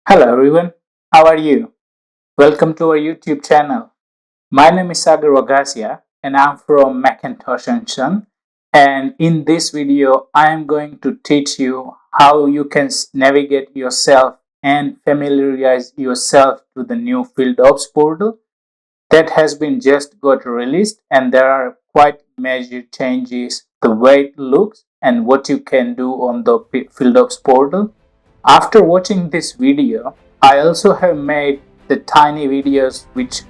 Hello everyone, how are you? Welcome to our YouTube channel. My name is Sagar Wagasia and I'm from Macintosh and Son. And in this video, I am going to teach you how you can navigate yourself and familiarize yourself to the new FieldOps portal that has been just got released, and there are quite major changes the way it looks and what you can do on the FieldOps portal. After watching this video, I also have made the tiny videos which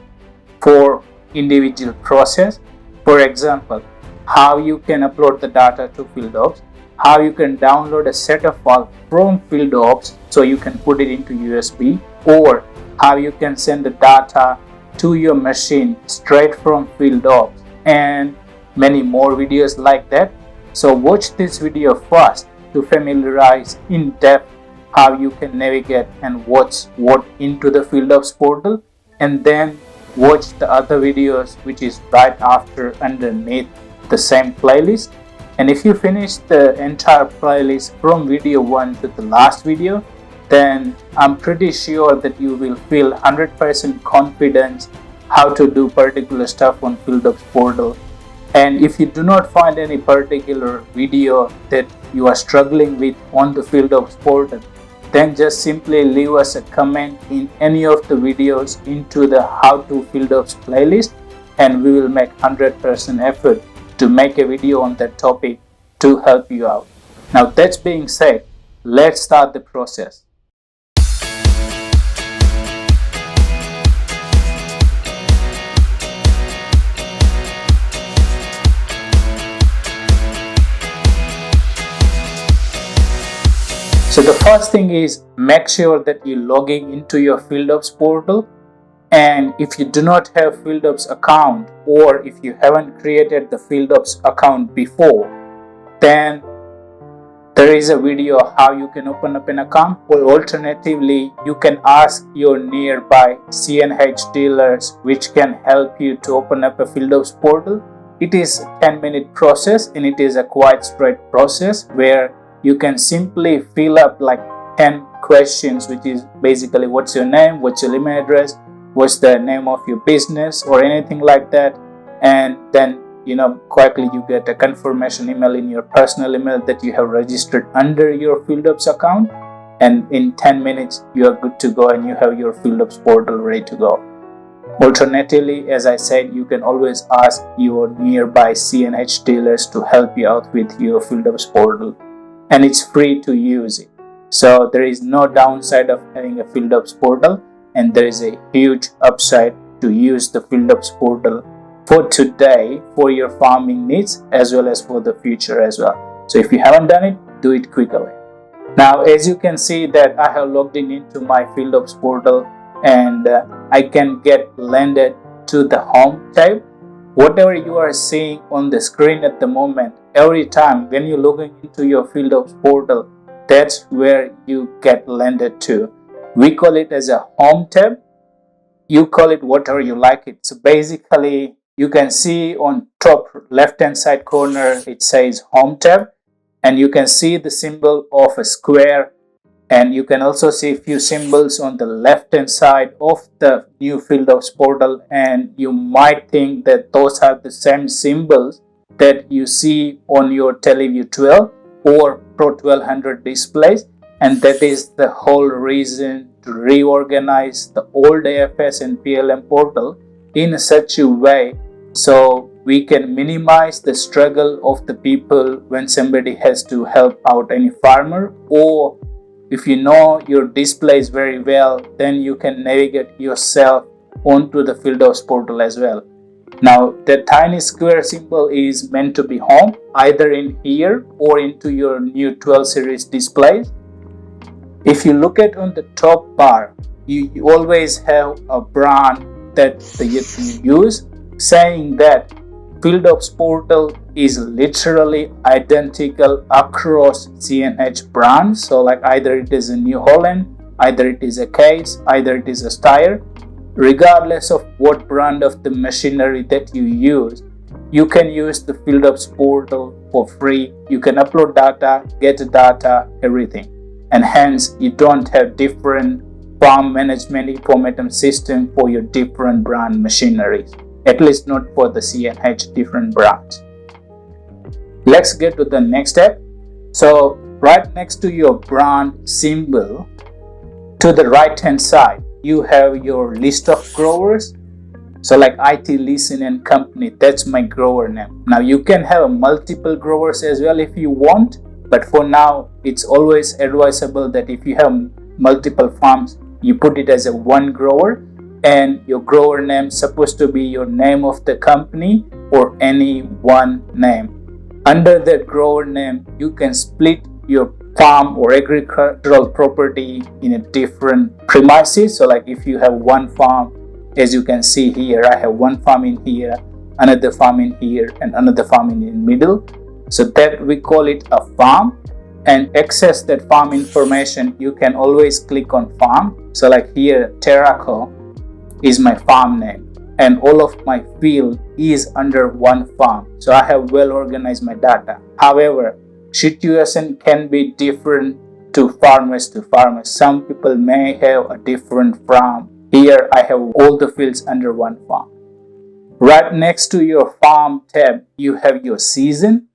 for individual process. For example, how you can upload the data to FieldOps, how you can download a set of files from FieldOps so you can put it into USB, or how you can send the data to your machine straight from FieldOps, and many more videos like that. So watch this video first to familiarize in depth how you can navigate and what's what into the FieldOps portal, and then watch the other videos which is right after underneath the same playlist. And if you finish the entire playlist from video 1 to the last video, then I'm pretty sure that you will feel 100% confidence how to do particular stuff on FieldOps portal. And if you do not find any particular video that you are struggling with on the FieldOps portal, then just simply leave us a comment in any of the videos into the how to FieldOps playlist, and we will make 100% effort to make a video on that topic to help you out. Now that being said, let's start the process. So the first thing is make sure that you're logging into your FieldOps portal. And if you do not have FieldOps account, or if you haven't created the FieldOps account before, then there is a video how you can open up an account, or alternatively you can ask your nearby CNH dealers which can help you to open up a FieldOps portal. It is a 10-minute process, and it is a quite straight process where you can simply fill up like 10 questions, which is basically what's your name, what's your email address, what's the name of your business, or anything like that. And then quickly you get a confirmation email in your personal email that you have registered under your FieldOps account, and in 10 minutes you are good to go and you have your FieldOps portal ready to go. Alternatively, as I said, you can always ask your nearby CNH dealers to help you out with your FieldOps portal, and it's free to use it. So there is no downside of having a FieldOps portal, and there is a huge upside to use the FieldOps portal for today for your farming needs as well as for the future as well. So if you haven't done it, do it quick away. Now as you can see that I have logged in into my FieldOps portal, and I can get landed to the home tab. Whatever you are seeing on the screen at the moment, every time when you're logging into your FieldOps portal, that's where you get landed to. We call it as a home tab. You call it whatever you like it. So basically, you can see on top left hand side corner, it says home tab, and you can see the symbol of a square, and you can also see a few symbols on the left hand side of the new FieldOps portal, and you might think that those are the same symbols that you see on your TeleView 12 or Pro 1200 displays, and that is the whole reason to reorganize the old AFS and PLM portal in such a way so we can minimize the struggle of the people when somebody has to help out any farmer, or if you know your displays very well, then you can navigate yourself onto the FieldOps portal as well. Now the tiny square symbol is meant to be home, either in here or into your new 12 series displays. If you look at on the top bar, you always have a brand that you use, saying that FieldOps portal is literally identical across CNH brands. So like either it is a New Holland, either it is a Case, either it is a Steyr. Regardless of what brand of the machinery that you use, you can use the FieldOps portal for free. You can upload data, get data, everything. And hence you don't have different farm management information system for your different brand machineries, at least not for the CNH different brands. Let's get to the next step. So right next to your brand symbol, to the right hand side, you have your list of growers. So like IT Listen and Company, that's my grower name. Now you can have multiple growers as well if you want, but for now it's always advisable that if you have multiple farms, you put it as a one grower, and your grower name is supposed to be your name of the company or any one name. Under that grower name, you can split your farm or agricultural property in a different premises. So like if you have one farm, as you can see here, I have one farm in here, another farm in here, and another farm in the middle. So that we call it a farm. And access that farm information, you can always click on farm. So like here, Terraco is my farm name, and all of my field is under one farm. So I have well organized my data. However, situation can be different to farmers. Some people may have a different farm. Here I have all the fields under one farm. Right next to your farm tab, you have your season.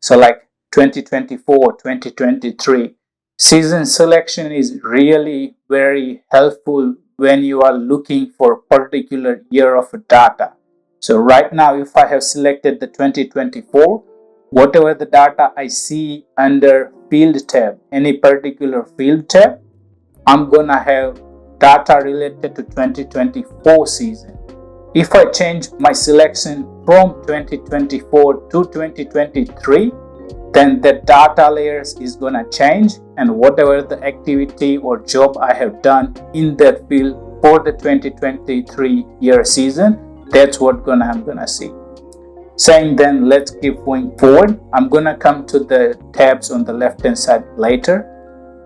So like 2024, 2023. Season selection is really very helpful when you are looking for a particular year of data. So right now, if I have selected the 2024, whatever the data I see under field tab, any particular field tab, I'm gonna have data related to 2024 season. If I change my selection from 2024 to 2023, then the data layers is gonna change, and whatever the activity or job I have done in that field for the 2023 year season, that's what I'm gonna see. Saying then, let's keep going forward. I'm gonna come to the tabs on the left hand side later.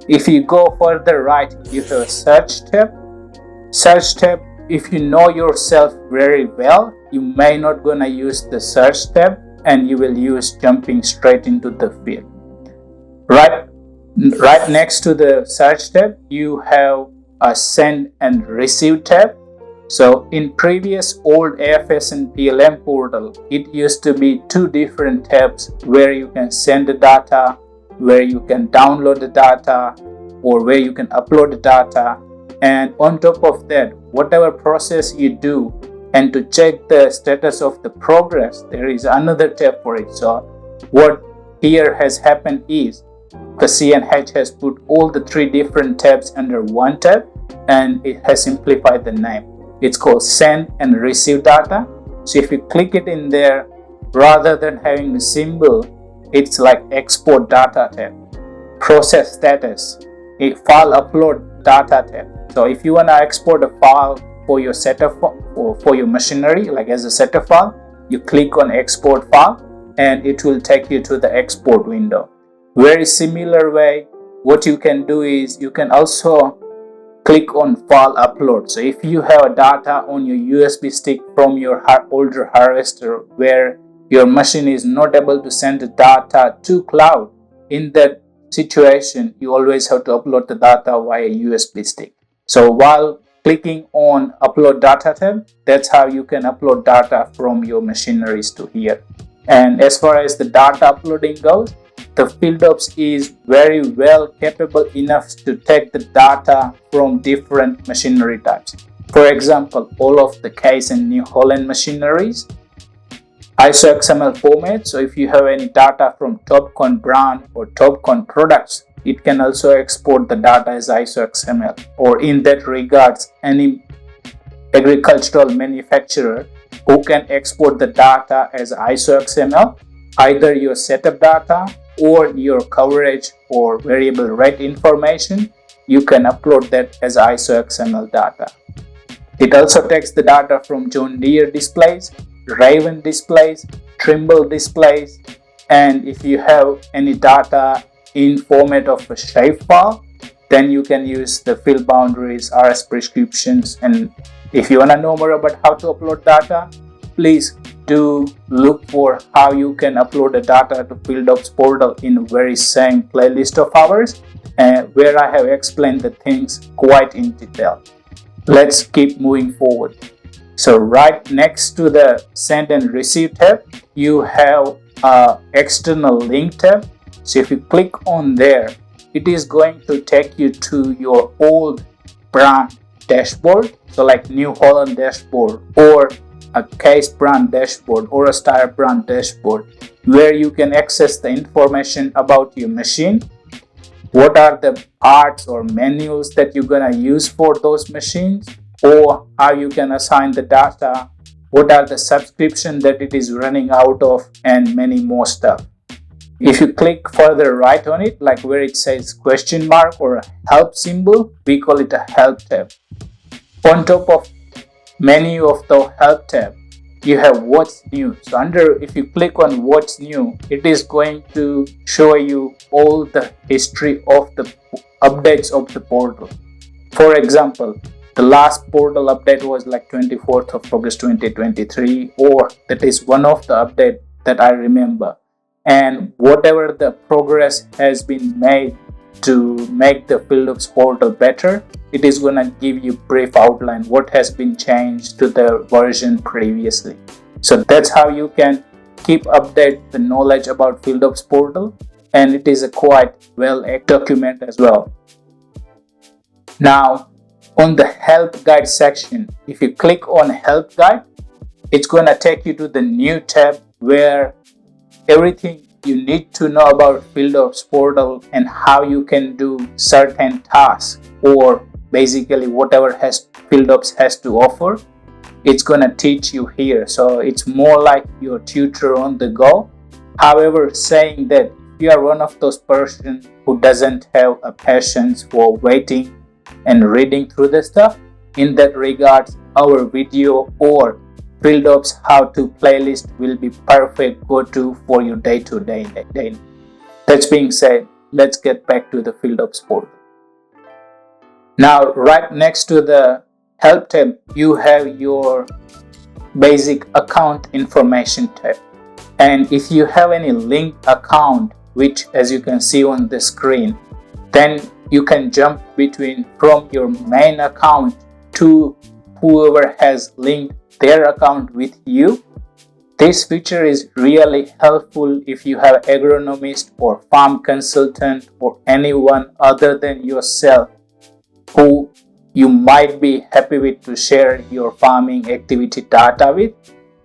If you go further right, you have a search tab. Search tab, if you know yourself very well, you may not gonna use the search tab, and you will use jumping straight into the field. Right next to the search tab, you have a send and receive tab. So in previous old AFS and PLM portal, it used to be two different tabs where you can send the data, where you can download the data, or where you can upload the data. And on top of that, whatever process you do, and to check the status of the progress, there is another tab for it. So what here has happened is the CNH has put all the three different tabs under one tab, and it has simplified the name. It's called send and receive data. So if you click it in there, rather than having the symbol, it's like export data tab, process status, a file upload data tab. So if you want to export a file for your setup or for your machinery, like as a setup file, you click on export file and it will take you to the export window. Very similar way, what you can do is you can also click on file upload. So if you have data on your USB stick from your older harvester where your machine is not able to send the data to cloud, in that situation you always have to upload the data via USB stick. So while clicking on upload data tab, that's how you can upload data from your machineries to here. And as far as the data uploading goes, the FieldOps is very well capable enough to take the data from different machinery types. For example, all of the Case and New Holland machineries, ISO XML format. So if you have any data from TopCon brand or TopCon products, it can also export the data as ISO XML. Or in that regards, any agricultural manufacturer who can export the data as ISO XML, either your setup data or your coverage or variable rate information, you can upload that as ISO XML data. It also takes the data from John Deere displays, Raven displays, Trimble displays, and if you have any data in format of a shapefile, then you can use the field boundaries, RS prescriptions. And if you want to know more about how to upload data, please do look for how you can upload the data to FieldOps portal in very same playlist of ours, where I have explained the things quite in detail. Let's keep moving forward. So right next to the send and receive tab, you have an external link tab. So if you click on there, it is going to take you to your old brand dashboard. So like New Holland dashboard, or a Case brand dashboard, or a Star brand dashboard, where you can access the information about your machine. What are the parts or menus that you're gonna use for those machines, or how you can assign the data, what are the subscriptions that it is running out of, and many more stuff. If you click further right on it, like where it says question mark or a help symbol, we call it a help tab. On top of menu of the help tab, you have what's new. So if you click on what's new, it is going to show you all the history of the updates of the portal. For example, the last portal update was like 24th of August 2023, or that is one of the updates that I remember. And whatever the progress has been made to make the FieldOps portal better, it is going to give you brief outline what has been changed to the version previously. So that's how you can keep update the knowledge about FieldOps portal, and it is a quite well document as well. Now on the help guide section, if you click on help guide, it's going to take you to the new tab where everything you need to know about FieldOps portal and how you can do certain tasks, or basically whatever FieldOps has to offer, it's gonna teach you here. So it's more like your tutor on the go. However, saying that if you are one of those persons who doesn't have a patience for waiting and reading through the stuff, in that regards, our video or FieldOps how-to playlist will be perfect go-to for your day-to-day. That being said, let's get back to the FieldOps portal. Now, right next to the help tab, you have your basic account information tab. And if you have any linked account, which as you can see on the screen, then you can jump from your main account to whoever has linked their account with you. This feature is really helpful if you have agronomist or farm consultant or anyone other than yourself who you might be happy with to share your farming activity data with.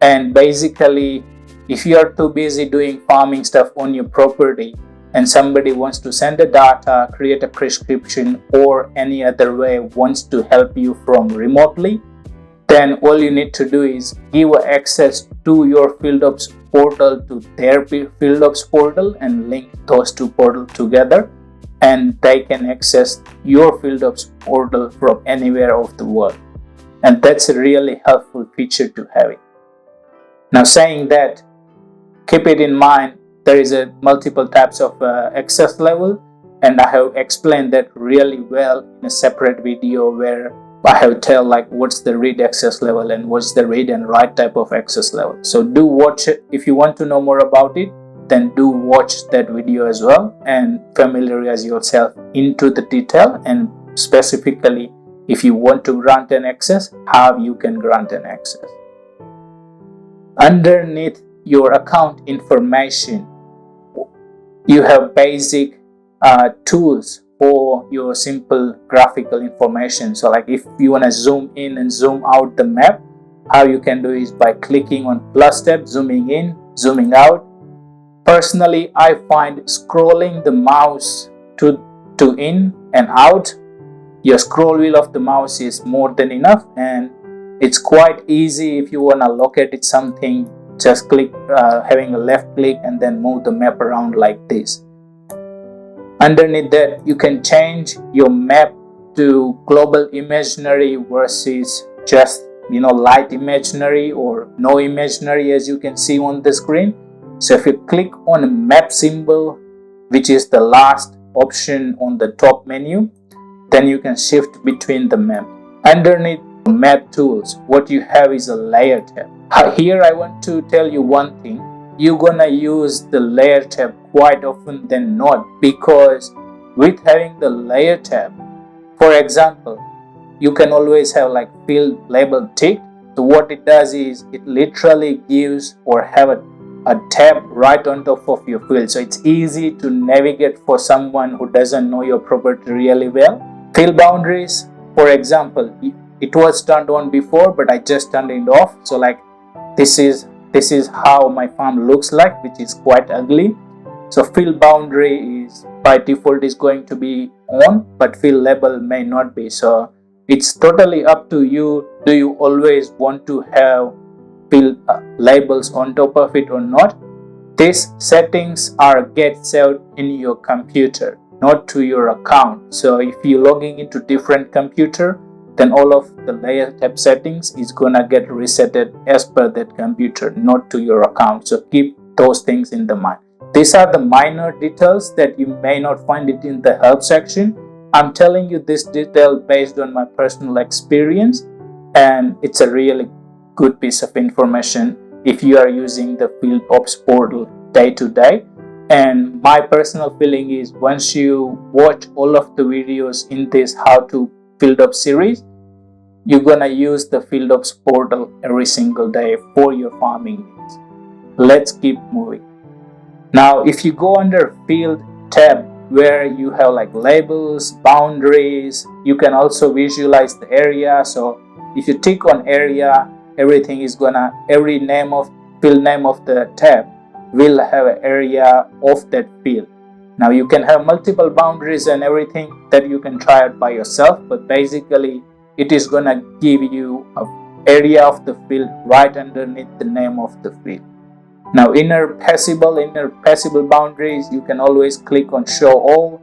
And basically, if you are too busy doing farming stuff on your property and somebody wants to send the data, create a prescription, or any other way wants to help you from remotely, then all you need to do is give access to your FieldOps portal to their FieldOps portal and link those two portals together, and they can access your FieldOps portal from anywhere of the world. And that's a really helpful feature to have it. Now, saying that, keep it in mind, there is a multiple types of access level, and I have explained that really well in a separate video where I have tell like what's the read access level and what's the read and write type of access level. So do watch it. If you want to know more about it, then do watch that video as well and familiarize yourself into the detail, and specifically if you want to grant an access, how you can grant an access. Underneath your account information, you have basic tools for your simple graphical information. So like if you want to zoom in and zoom out the map, how you can do is by clicking on plus tab, zooming in, zooming out. Personally, I find scrolling the mouse to in and out, your scroll wheel of the mouse is more than enough, and it's quite easy. If you want to locate something, just click having a left click and then move the map around like this. Underneath that, you can change your map to global imaginary versus just light imaginary or no imaginary, as you can see on the screen. So if you click on a map symbol, which is the last option on the top menu, then you can shift between the map. Underneath map tools, what you have is a layer tab. Here I want to tell you one thing. You're gonna use the layer tab quite often than not, because with having the layer tab, for example, you can always have like field label ticked. So what it does is it literally gives or have a tab right on top of your field. So it's easy to navigate for someone who doesn't know your property really well. Field boundaries, for example, it was turned on before, but I just turned it off. So like this is how my farm looks like, which is quite ugly. So field boundary is by default is going to be on, but field label may not be. So it's totally up to you. Do you always want to have field labels on top of it or not? These settings get saved in your computer, not to your account. So if you're logging into different computer, then all of the layer tab settings is gonna get resetted as per that computer, not to your account. So keep those things in the mind. These are the minor details that you may not find it in the help section. I'm telling you this detail based on my personal experience, and it's a really good piece of information if you are using the FieldOps portal day to day. And my personal feeling is once you watch all of the videos in this how to FieldOps series, you're gonna use the FieldOps portal every single day for your farming needs. Let's keep moving. Now, if you go under field tab where you have like labels, boundaries, you can also visualize the area. So if you tick on area, everything is gonna, every name of field name of the tab will have an area of that field. Now you can have multiple boundaries and everything that you can try it by yourself, but basically it is gonna give you an area of the field right underneath the name of the field. Now inner passable boundaries, you can always click on show all,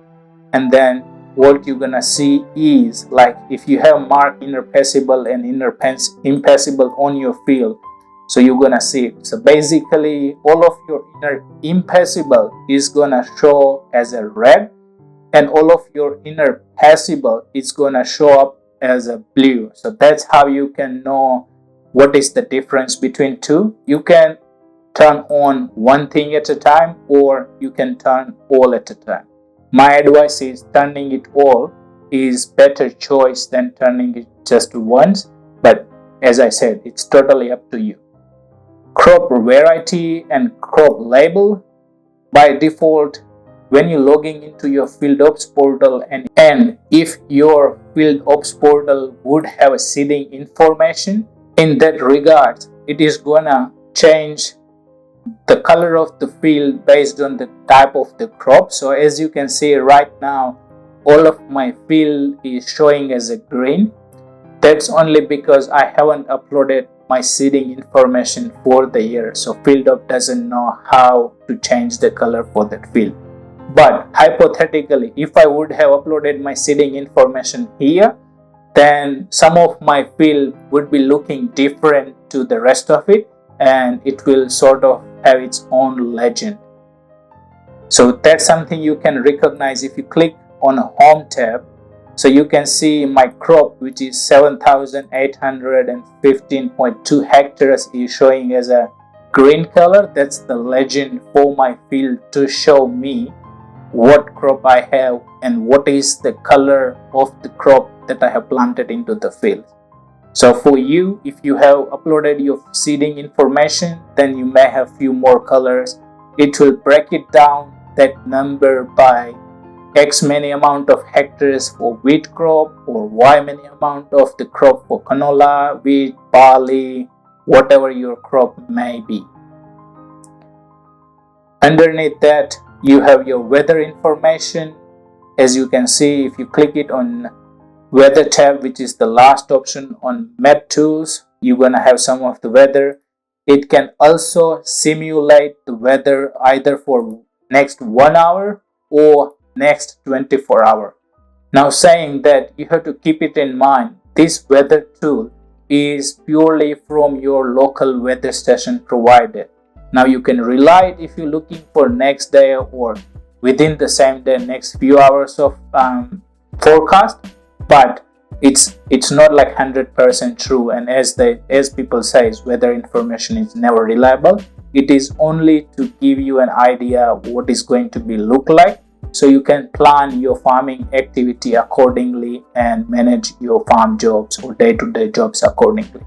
and then what you're gonna see is like if you have marked inner passable and impassable on your field, so you're gonna see it. So basically all of your inner impassable is gonna show as a red, and all of your inner passable is gonna show up as a blue. So that's how you can know what is the difference between two. You can turn on one thing at a time, or you can turn all at a time. My advice is turning it all is better choice than turning it just once, but as I said, it's totally up to you. Crop variety and crop label. By default, when you're logging into your FieldOps portal, and if your FieldOps portal would have a seeding information, in that regard, it is gonna change the color of the field based on the type of the crop. So as you can see right now, all of my field is showing as a green. That's only because I haven't uploaded my seeding information for the year. So FieldOps doesn't know how to change the color for that field. But hypothetically, if I would have uploaded my seeding information here, then some of my field would be looking different to the rest of it, and it will sort of have its own legend. So that's something you can recognize if you click on a home tab. So you can see my crop, which is 7,815.2 hectares, is showing as a green color. That's the legend for my field to show me what crop I have and what is the color of the crop that I have planted into the field. So for you, if you have uploaded your seeding information, then you may have few more colors. It will break it down, that number, by X many amount of hectares for wheat crop, or Y many amount of the crop for canola, wheat, barley, whatever your crop may be. Underneath that, you have your weather information. As you can see, if you click it on weather tab, which is the last option on map tools, you're gonna have some of the weather. It can also simulate the weather either for next 1 hour or next 24 hours. Now saying that, you have to keep it in mind, this weather tool is purely from your local weather station provided. Now you can rely it if you're looking for next day or within the same day, next few hours of forecast. But it's not like 100% true, and as people says, weather information is never reliable. It is only to give you an idea what is going to be look like, so you can plan your farming activity accordingly and manage your farm jobs or day-to-day jobs accordingly.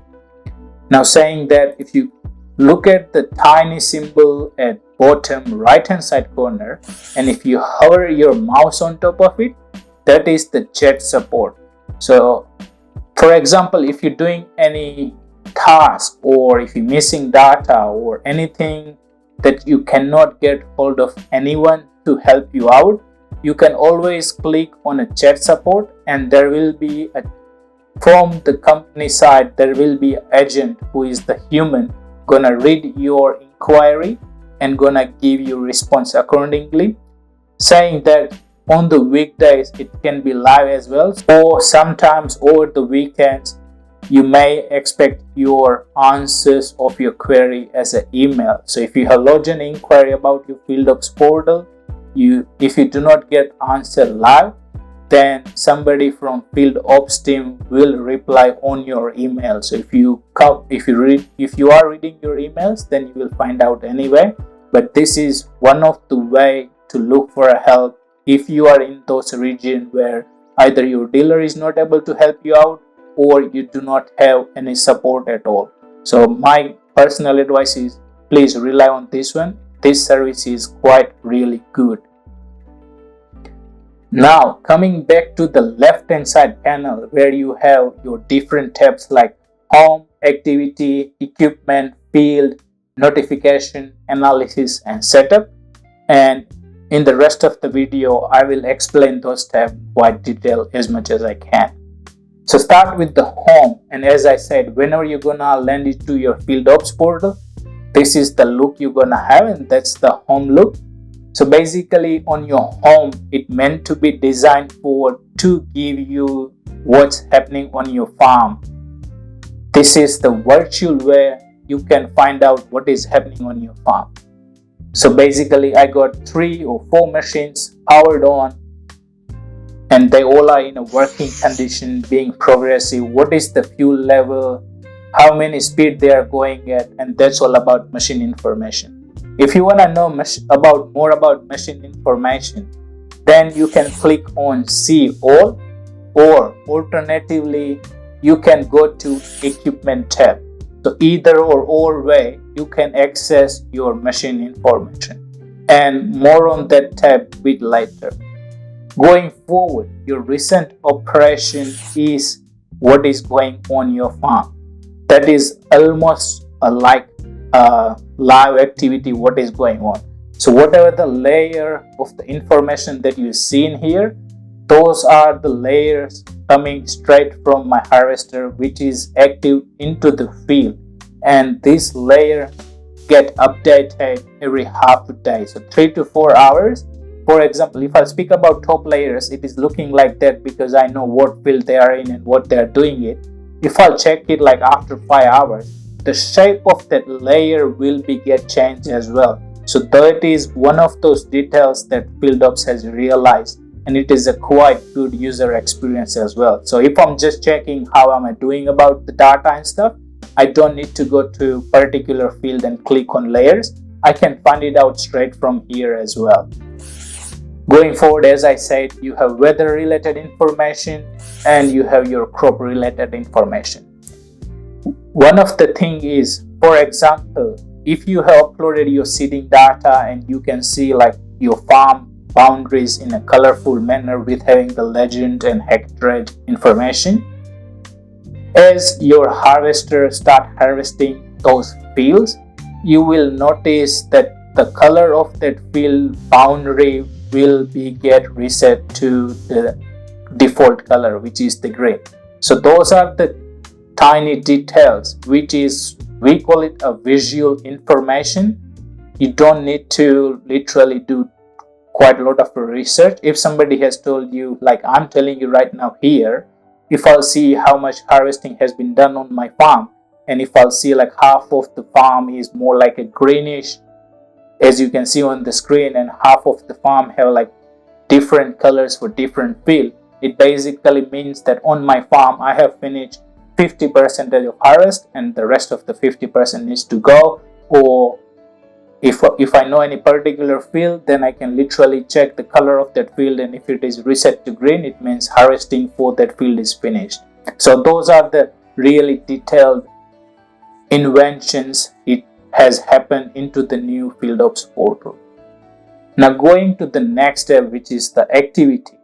Now, saying that, if you look at the tiny symbol at bottom right hand side corner, and if you hover your mouse on top of it, that is the chat support. So for example, if you're doing any task, or if you're missing data or anything that you cannot get hold of anyone to help you out, you can always click on a chat support, and there will be from the company side, there will be an agent who is the human gonna read your inquiry and gonna give you response accordingly. Saying that on the weekdays it can be live as well, or sometimes over the weekends you may expect your answers of your query as an email. So if you have lodged an inquiry about your FieldOps portal, if you do not get answer live, then somebody from FieldOps team will reply on your email. So if you are reading your emails, then you will find out anyway. But this is one of the way to look for a help if you are in those regions where either your dealer is not able to help you out, or you do not have any support at all. So my personal advice is, please rely on this one. This service is quite really good. Now, coming back to the left hand side panel, where you have your different tabs like home, activity, equipment, field, notification, analysis, and setup. And in the rest of the video, I will explain those tabs quite detailed as much as I can. So start with the home, and as I said, whenever you're gonna land into your FieldOps portal, this is the look you're gonna have, and that's the home look. So basically on your home, it meant to be designed to give you what's happening on your farm. This is the virtual way you can find out what is happening on your farm. So basically I got 3 or 4 machines powered on, and they all are in a working condition, being progressive. What is the fuel level, how many speed they are going at, and that's all about machine information. If you want to know more about machine information, then you can click on see all, or alternatively you can go to equipment tab. So either or all way you can access your machine information, and more on that tab bit later. Going forward, your recent operation is what is going on your farm. That is almost like live activity, what is going on. So whatever the layer of the information that you see in here, those are the layers coming straight from my harvester, which is active into the field, and this layer get updated every half a day, so 3 to 4 hours. For example, if I speak about top layers, it is looking like that because I know what field they are in and what they are doing it. If I'll check it like after 5 hours, the shape of that layer will get changed as well. So that is one of those details that FieldOps has realized, and it is a quite good user experience as well. So if I'm just checking how am I doing about the data and stuff, I don't need to go to particular field and click on layers. I can find it out straight from here as well. Going forward, as I said, you have weather related information and you have your crop related information. One of the thing is, for example, if you have uploaded your seeding data and you can see like your farm boundaries in a colorful manner with having the legend and hectare information, as your harvester start harvesting those fields, you will notice that the color of that field boundary will get reset to the default color, which is the gray. So those are the tiny details, which is, we call it a visual information. You don't need to literally do quite a lot of research. If somebody has told you, like I'm telling you right now here, if I'll see how much harvesting has been done on my farm, and if I'll see like half of the farm is more like a greenish, as you can see on the screen, and half of the farm have like different colors for different field, it basically means that on my farm I have finished 50% of harvest and the rest of the 50% needs to go. Or if I know any particular field, then I can literally check the color of that field, and if it is reset to green, it means harvesting for that field is finished. So those are the really detailed inventions it has happened into the new FieldOps portal. Now going to the next step, which is the activity.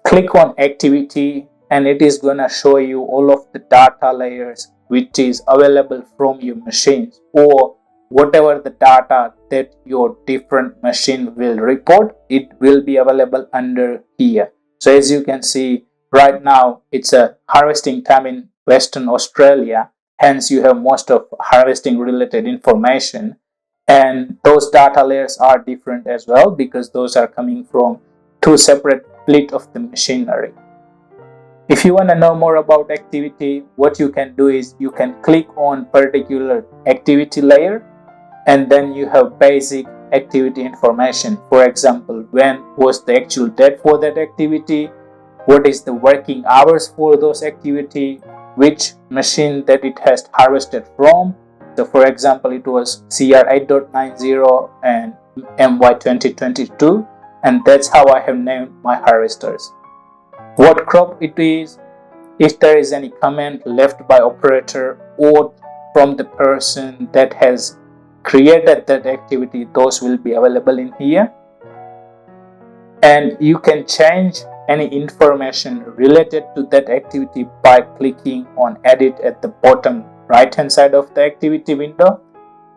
Click on activity and it is going to show you all of the data layers which is available from your machines, or whatever the data that your different machine will report, it will be available under here. So as you can see right now, it's a harvesting time in Western Australia, hence you have most of harvesting related information, and those data layers are different as well because those are coming from two separate fleet of the machinery. If you want to know more about activity, what you can do is you can click on particular activity layer, and then you have basic activity information. For example, when was the actual date for that activity, what is the working hours for those activity, which machine that it has harvested from. So for example, it was CR 8.90 and MY 2022, and that's how I have named my harvesters. What crop it is, if there is any comment left by operator or from the person that has created that activity, those will be available in here. And you can change any information related to that activity by clicking on edit at the bottom right hand side of the activity window.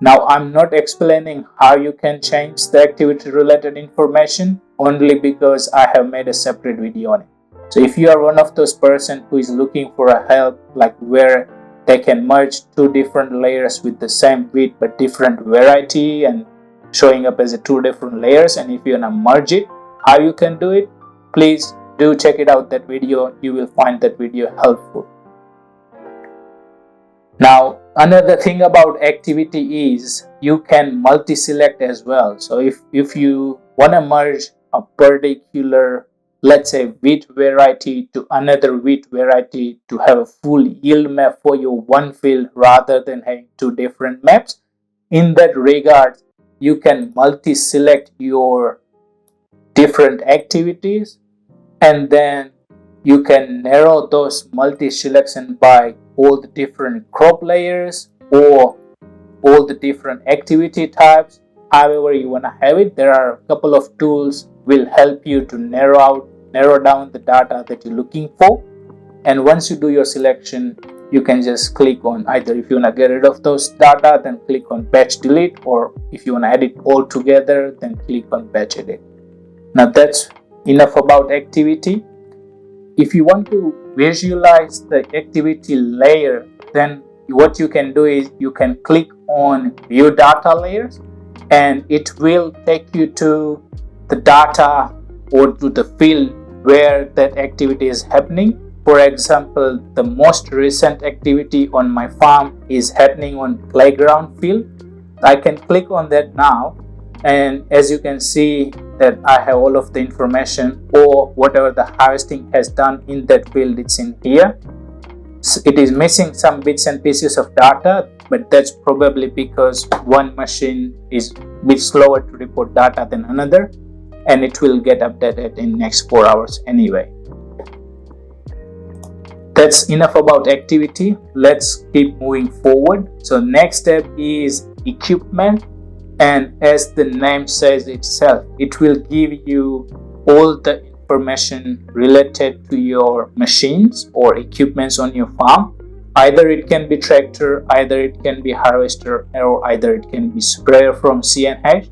Now I'm not explaining how you can change the activity related information, only because I have made a separate video on it. So if you are one of those person who is looking for a help, like where they can merge two different layers with the same wheat but different variety and showing up as two different layers, and if you want to merge it, how you can do it, please do check it out, that video. You will find that video helpful. Now another thing about activity is you can multi-select as well. So if you want to merge a particular, let's say, wheat variety to another wheat variety to have a full yield map for your one field rather than having two different maps, in that regard you can multi-select your different activities, and then you can narrow those multi-selection by all the different crop layers or all the different activity types. However you want to have it, there are a couple of tools will help you to narrow down the data that you're looking for. And once you do your selection, you can just click on either, if you want to get rid of those data, then click on batch delete, or if you want to edit all together, then click on batch edit. Now that's enough about activity. If you want to visualize the activity layer, then what you can do is you can click on view data layers, and it will take you to the data or to the field where that activity is happening. For example, the most recent activity on my farm is happening on playground field. I can click on that now, and as you can see that I have all of the information, or whatever the harvesting has done in that field, it's in here. So it is missing some bits and pieces of data, but that's probably because one machine is a bit slower to report data than another, and it will get updated in next 4 hours anyway. That's enough about activity. Let's keep moving forward. So next step is equipment, and as the name says itself, it will give you all the information related to your machines or equipments on your farm. Either it can be tractor, either it can be harvester, or either it can be sprayer from CNH.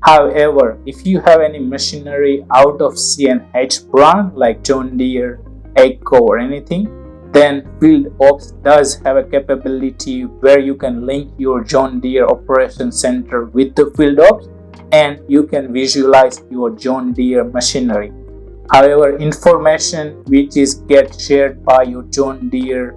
However, if you have any machinery out of CNH brand like John Deere, AGCO or anything, then FieldOps does have a capability where you can link your John Deere operation center with the FieldOps, and you can visualize your John Deere machinery. However, information which is get shared by your John Deere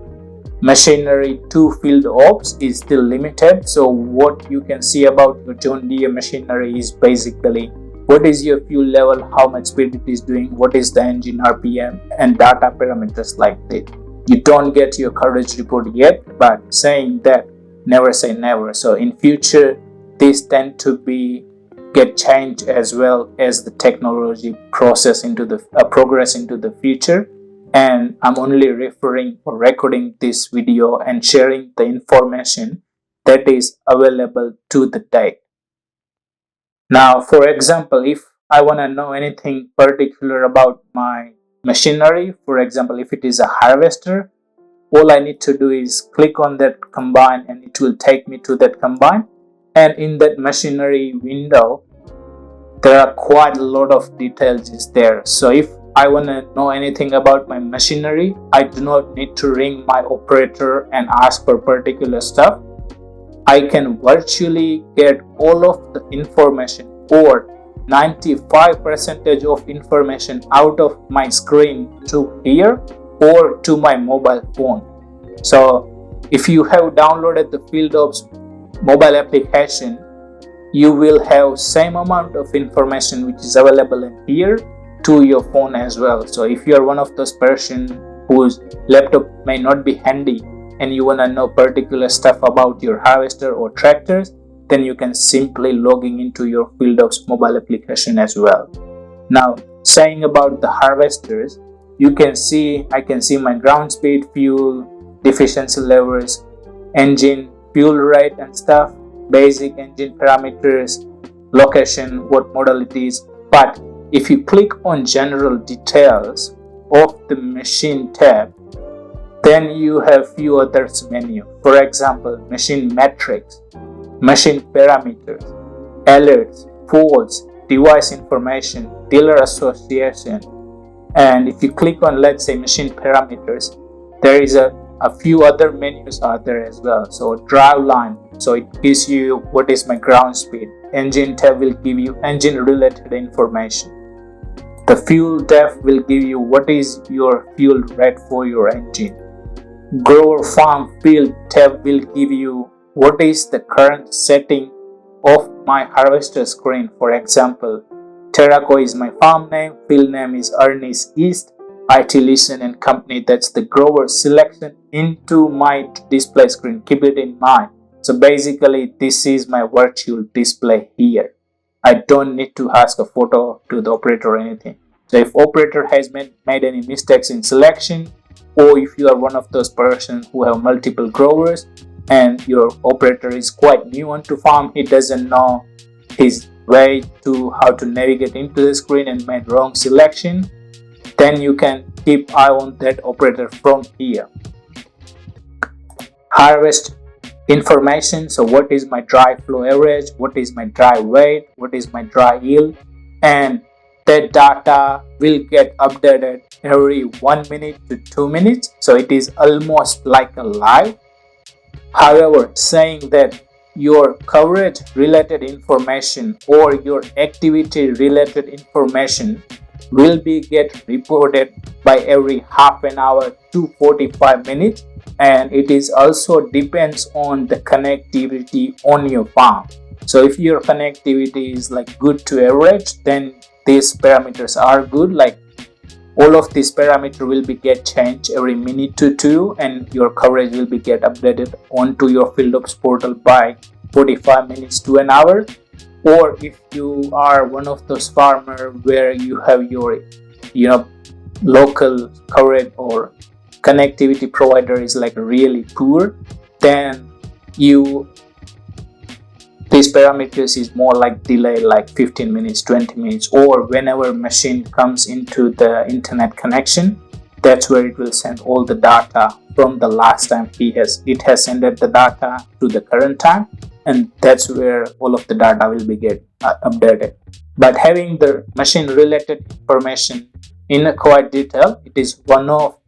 machinery to FieldOps is still limited. So what you can see about your John Deere machinery is basically what is your fuel level, how much speed it is doing, what is the engine RPM, and data parameters like that. You don't get your coverage report yet, but saying that, never say never. So in future, these tend to get changed as well as the technology progress into the future. And I'm only referring or recording this video and sharing the information that is available to the date. Now, for example, if I want to know anything particular about my machinery, for example, if it is a harvester, all I need to do is click on that combine and it will take me to that combine. And in that machinery window, there are quite a lot of details is there. So if I want to know anything about my machinery, I do not need to ring my operator and ask for particular stuff. I can virtually get all of the information, or 95% of information, out of my screen to here or to my mobile phone. So if you have downloaded the FieldOps mobile application, you will have same amount of information which is available in here to your phone as well. So if you are one of those person whose laptop may not be handy and you want to know particular stuff about your harvester or tractors, then you can simply logging into your FieldOps mobile application as well. Now, saying about the harvesters, I can see my ground speed, fuel, deficiency levels, engine, fuel rate and stuff, basic engine parameters, location, what model it is. But if you click on general details of the machine tab, then you have few others menu. For example, machine metrics, machine parameters, alerts, faults, device information, dealer association. And if you click on, let's say, machine parameters, there is a few other menus are there as well. So drive line, so it gives you what is my ground speed. Engine tab will give you engine related information. The fuel depth will give you what is your fuel rate for your engine. Grower farm field tab will give you what is the current setting of my harvester screen. For example, Terraco is my farm name, field name is Ernest East, IT listen and company, that's the grower selection into my display screen. Keep it in mind. So basically this is my virtual display here. I don't need to ask a photo to the operator or anything. So if operator has made any mistakes in selection, or if you are one of those persons who have multiple growers and your operator is quite new onto farm, he doesn't know his way to how to navigate into the screen and made wrong selection, then you can keep eye on that operator from here. Harvest information, so what is my dry flow average, what is my dry weight, what is my dry yield, and that data will get updated every 1 minute to 2 minutes, so it is almost like a live. However, saying that your coverage related information or your activity related information will be get reported by every half an hour to 45 minutes, and it is also depends on the connectivity on your farm. So if your connectivity is like good to average, then these parameters are good. Like all of these parameters will be get changed every minute to 2, and your coverage will be get updated onto your FieldOps portal by 45 minutes to an hour. Or if you are one of those farmers where you have your local coverage or connectivity provider is like really poor, then these parameters is more like delay, like 15 minutes, 20 minutes, or whenever machine comes into the internet connection, that's where it will send all the data from the last time it has sent the data to the current time, and that's where all of the data will be get updated. But having the machine related information in a quite detail, it is one of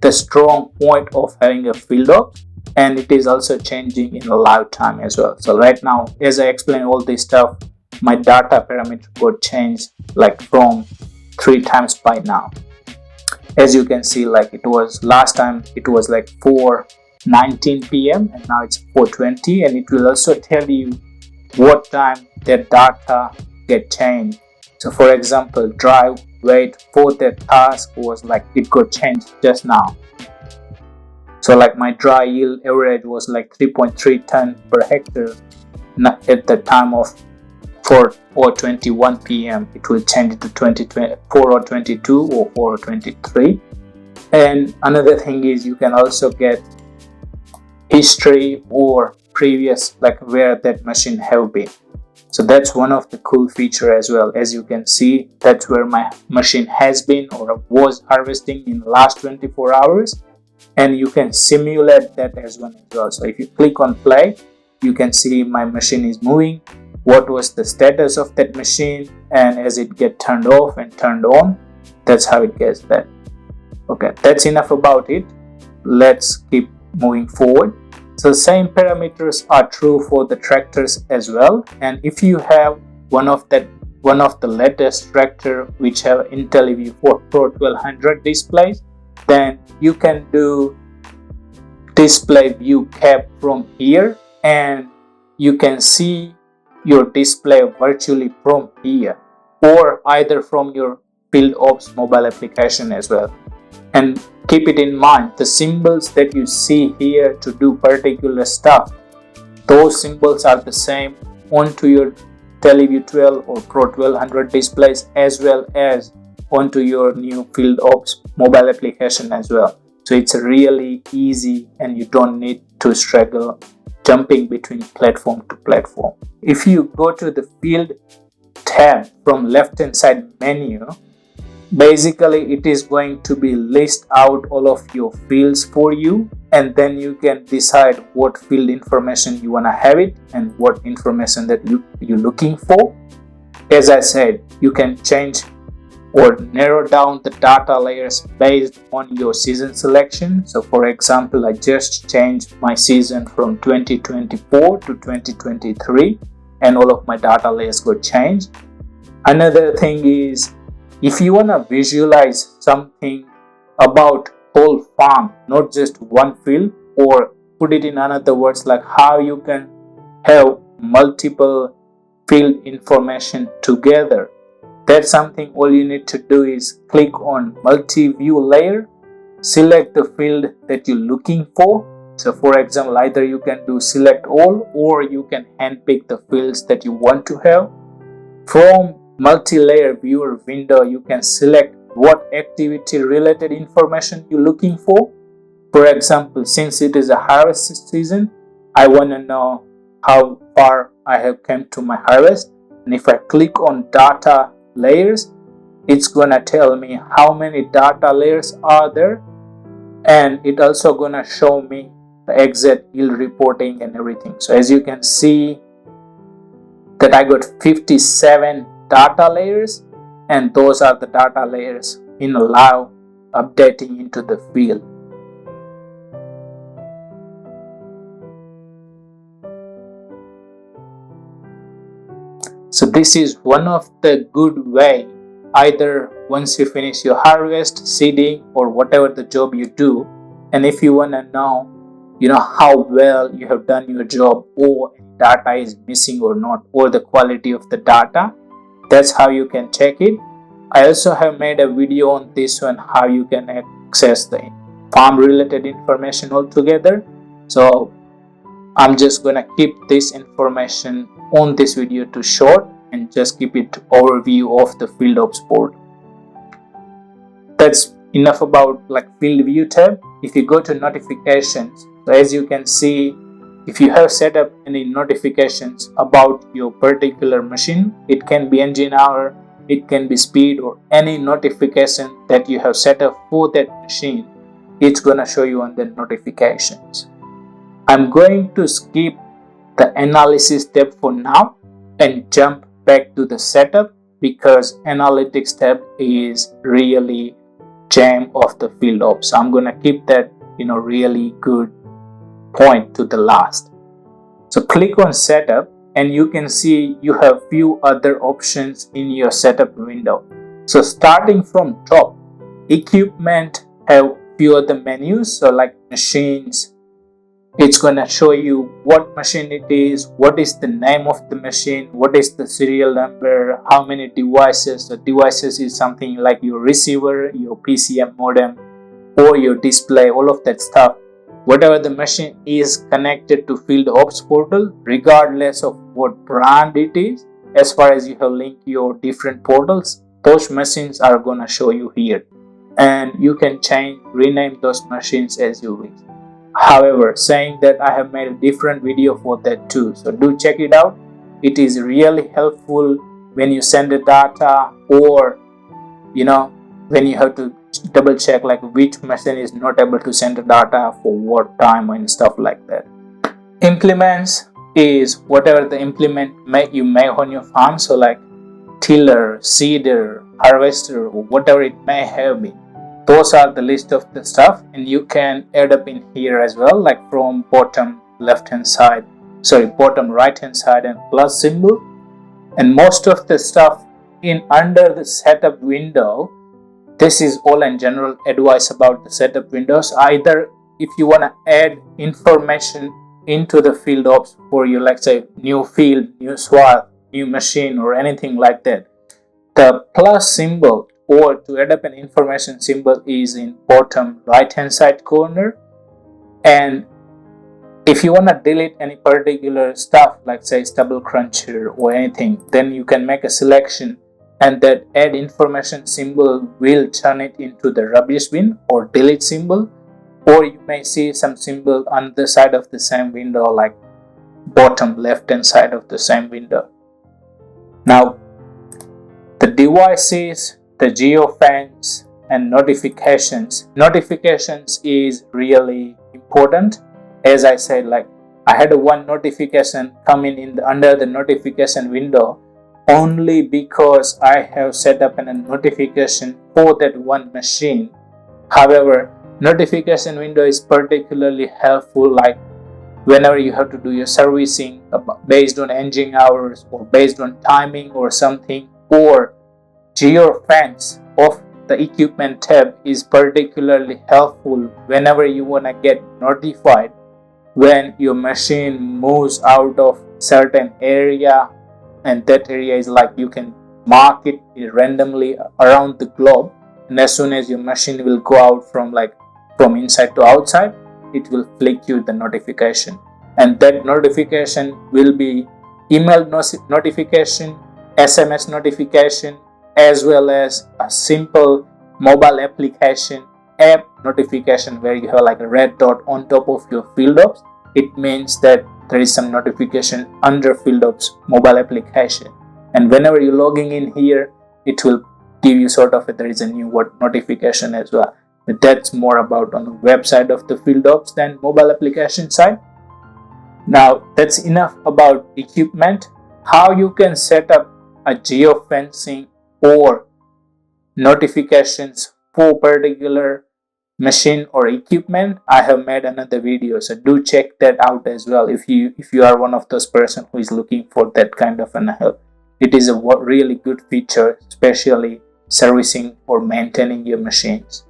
the strong point of having a FieldOps, and it is also changing in a live time as well. So right now, as I explain all this stuff, my data parameter got changed like from 3 times by now. As you can see, like it was last time it was like 4:19 p.m. and now it's 4:20, and it will also tell you what time the data get changed So for example, drive weight for that task was like it got changed just now. So like my dry yield average was like 3.3 ton per hectare at the time of 4 or 21 p.m. It will change to 4 or 22 or 4 or 23. And another thing is you can also get history or previous, like where that machine have been. So that's one of the cool feature as well. As you can see, that's where my machine has been or was harvesting in the last 24 hours. And you can simulate that as well. So if you click on play, you can see my machine is moving, what was the status of that machine, and as it get turned off and turned on, that's how it gets that. Okay, that's enough about it. Let's keep moving forward. So same parameters are true for the tractors as well. And if you have one of the latest tractor which have IntelliView Pro 1200 displays, then you can do display view cap from here, and you can see your display virtually from here or either from your FieldOps mobile application as well. And keep it in mind, the symbols that you see here to do particular stuff, those symbols are the same onto your IntelliView 12 or Pro 1200 displays as well as onto your new FieldOps mobile application as well. So it's really easy and you don't need to struggle jumping between platform to platform. If you go to the field tab from left hand side menu, basically it is going to be list out all of your fields for you, and then you can decide what field information you want to have it and what information that you're looking for. As I said, you can change or narrow down the data layers based on your season selection. So for example, I just changed my season from 2024 to 2023 and all of my data layers got changed. Another thing is, if you want to visualize something about whole farm, not just one field, or put it in another words, like how you can have multiple field information together, that's something all you need to do is click on multi-view layer, select the field that you're looking for. So for example, either you can do select all or you can handpick the fields that you want to have. From multi-layer viewer window, you can select what activity related information you're looking for. For example, since it is a harvest season, I want to know how far I have come to my harvest, and if I click on data layers, it's gonna tell me how many data layers are there, and it also gonna show me the exact yield reporting and everything. So as you can see that I got 57 data layers, and those are the data layers in live updating into the field. So this is one of the good way, either once you finish your harvest, seeding, or whatever the job you do, and if you want to know, how well you have done your job, or data is missing or not, or the quality of the data, that's how you can check it. I also have made a video on this one, how you can access the farm related information altogether. So I'm just gonna keep this information on this video to short and just keep it overview of the FieldOps board. That's enough about field view tab. If you go to notifications, so as you can see, if you have set up any notifications about your particular machine, it can be engine hour, it can be speed, or any notification that you have set up for that machine, it's gonna show you on the notifications. I'm going to skip the analysis tab for now and jump back to the setup, because analytics tab is really gem of the FieldOps. So I'm gonna keep that really good point to the last. So click on setup and you can see you have few other options in your setup window. So starting from top, equipment have few other menus, so like machines, It's going to show you what machine it is, what is the name of the machine, what is the serial number, how many devices. The devices is something like your receiver, your PCM modem, or your display, all of that stuff. Whatever the machine is connected to FieldOps portal, regardless of what brand it is, as far as you have linked your different portals, those machines are going to show you here. And you can rename those machines as you wish. However, saying that, I have made a different video for that too, so do check it out. It is really helpful when you send the data, or when you have to double check like which machine is not able to send the data for what time and stuff like that. Implements is whatever the implement you make on your farm, so like tiller, seeder, harvester, or whatever it may have been. Those are the list of the stuff, and you can add up in here as well, like from bottom right hand side and plus symbol. And most of the stuff in under the setup window, this is all in general advice about the setup windows. Either if you want to add information into the FieldOps for your, let's say, new field, new swath, new machine, or anything like that, the plus symbol or to add up an information symbol is in bottom right hand side corner. And if you want to delete any particular stuff, like say stubble cruncher or anything, then you can make a selection, and that add information symbol will turn it into the rubbish bin or delete symbol. Or you may see some symbol on the side of the same window, like bottom left hand side of the same window. Now the devices, the geofence, and notifications. Notifications is really important. As I said, like I had one notification coming in under the notification window only because I have set up a notification for that one machine. However, notification window is particularly helpful like whenever you have to do your servicing based on engine hours or based on timing or something, or geofence of the equipment tab is particularly helpful whenever you want to get notified when your machine moves out of certain area, and that area is like you can mark it randomly around the globe, and as soon as your machine will go out from inside to outside, it will flick you the notification. And that notification will be email notification, SMS notification, as well as a simple mobile application app notification where you have like a red dot on top of your FieldOps. It means that there is some notification under FieldOps mobile application, and whenever you're logging in here, it will give you there is a new notification as well. But that's more about on the website of the FieldOps than mobile application side. Now that's enough about equipment. How you can set up a geofencing or notifications for particular machine or equipment, I have made another video, so do check that out as well if you are one of those person who is looking for that kind of an help. It is a really good feature, especially servicing or maintaining your machines.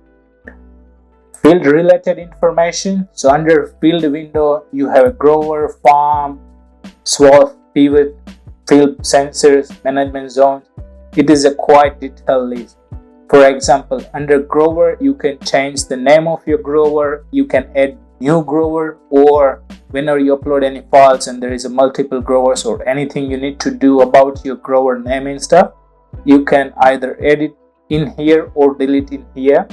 Field related information. So under field window, you have a grower, farm, swath, pivot, field sensors, management zones. It is a quite detailed list. For example, under grower, you can change the name of your grower, you can add new grower, or whenever you upload any files and there is a multiple growers or anything you need to do about your grower name and stuff, you can either edit in here or delete in here.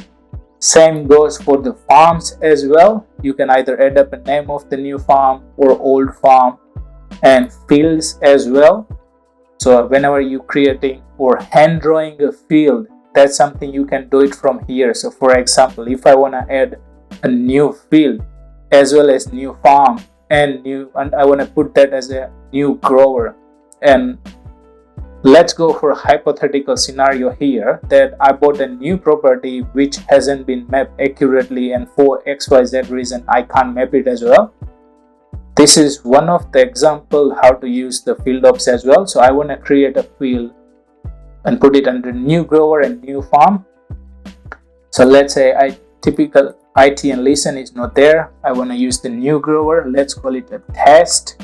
Same goes for the farms as well. You can either add up a name of the new farm or old farm, and fields as well. So whenever you creating or hand drawing a field, that's something you can do it from here. So for example, if I want to add a new field as well as new farm and I want to put that as a new grower, and let's go for a hypothetical scenario here that I bought a new property which hasn't been mapped accurately, and for XYZ reason I can't map it as well. This is one of the example how to use the FieldOps as well. So I want to create a field and put it under new grower and new farm. So let's say I typical IT and listen is not there. I want to use the new grower. Let's call it a test.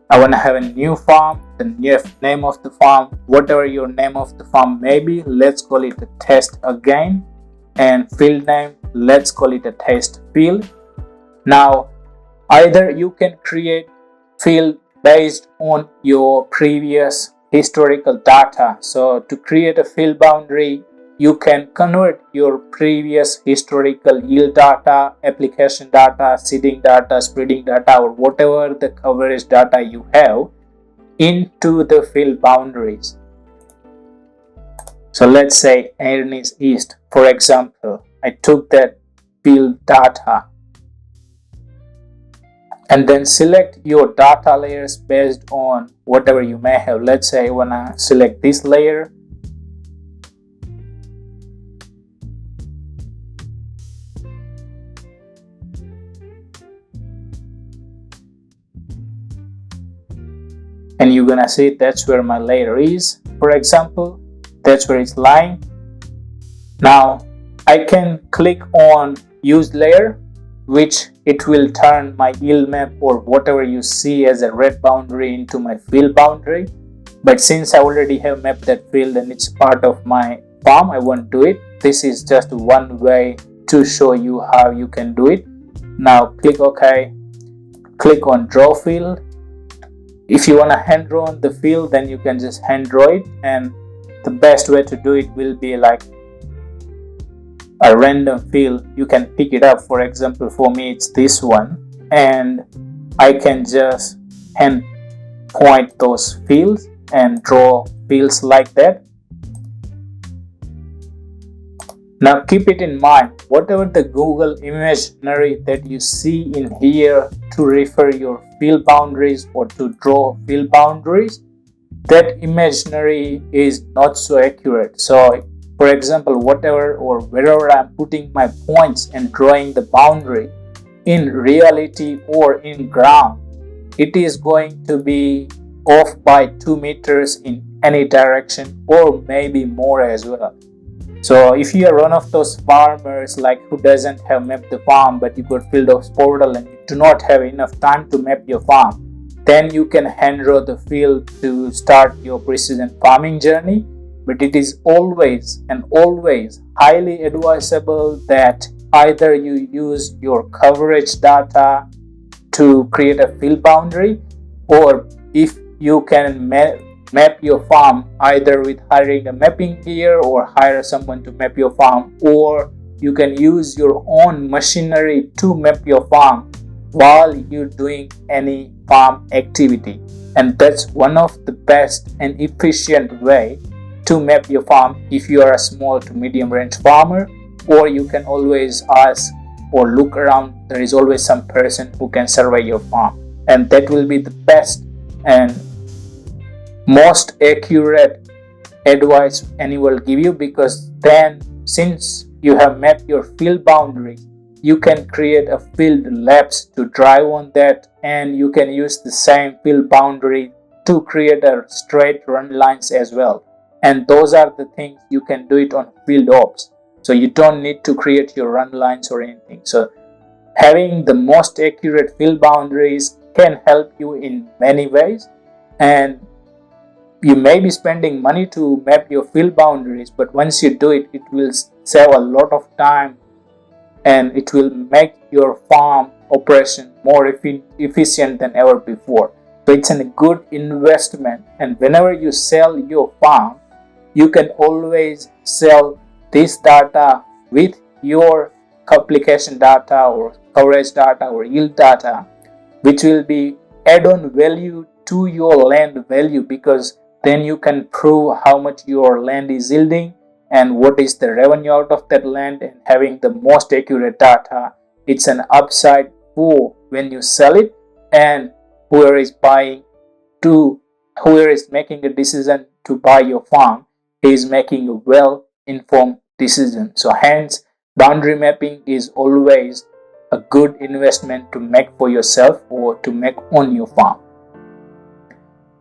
I want to have a new farm, the new name of the farm, whatever your name of the farm may be, let's call it a test again. And field name, let's call it a test field. Now, either you can create field based on your previous historical data. So to create a field boundary, you can convert your previous historical yield data, application data, seeding data, spreading data, or whatever the coverage data you have into the field boundaries. So let's say Erin is east, for example. I took that field data and then select your data layers based on whatever you may have. Let's say I want to select this layer. And you're gonna see that's where my layer is, for example. That's where it's lying. Now I can click on use layer, which it will turn my yield map or whatever you see as a red boundary into my field boundary. But since I already have mapped that field and it's part of my farm, I won't do it. This is just one way to show you how you can do it. Now click OK. Click on draw field. If you want to hand draw on the field, then you can just hand draw it, and the best way to do it will be like a random field. You can pick it up. For example, for me it's this one, and I can just hand point those fields and draw fields like that. Now keep it in mind, whatever the Google imaginary that you see in here to refer your field boundaries or to draw field boundaries, that imaginary is not so accurate. So for example, whatever or wherever I'm putting my points and drawing the boundary, in reality or in ground, it is going to be off by 2 meters in any direction, or maybe more as well. So if you are one of those farmers like who doesn't have mapped the farm, but you got FieldOps portal and you do not have enough time to map your farm, then you can hand draw the field to start your precision farming journey. But it is always and always highly advisable that either you use your coverage data to create a field boundary, or if you can map your farm either with hiring a mapping gear or hire someone to map your farm, or you can use your own machinery to map your farm while you're doing any farm activity. And that's one of the best and efficient way to map your farm if you are a small to medium range farmer. Or you can always ask or look around. There is always some person who can survey your farm, and that will be the best and most accurate advice anyone will give you, because then since you have mapped your field boundary, you can create a field labs to drive on that, and you can use the same field boundary to create a straight run lines as well. And those are the things you can do it on FieldOps. So you don't need to create your run lines or anything. So having the most accurate field boundaries can help you in many ways. And you may be spending money to map your field boundaries, but once you do it, it will save a lot of time and it will make your farm operation more efficient than ever before. So it's a good investment, and whenever you sell your farm, you can always sell this data with your application data or coverage data or yield data, which will be add-on value to your land value, because then you can prove how much your land is yielding and what is the revenue out of that land. And having the most accurate data, it's an upside for when you sell it, and whoever is making a decision to buy your farm is making a well-informed decision. So hence, boundary mapping is always a good investment to make for yourself or to make on your farm.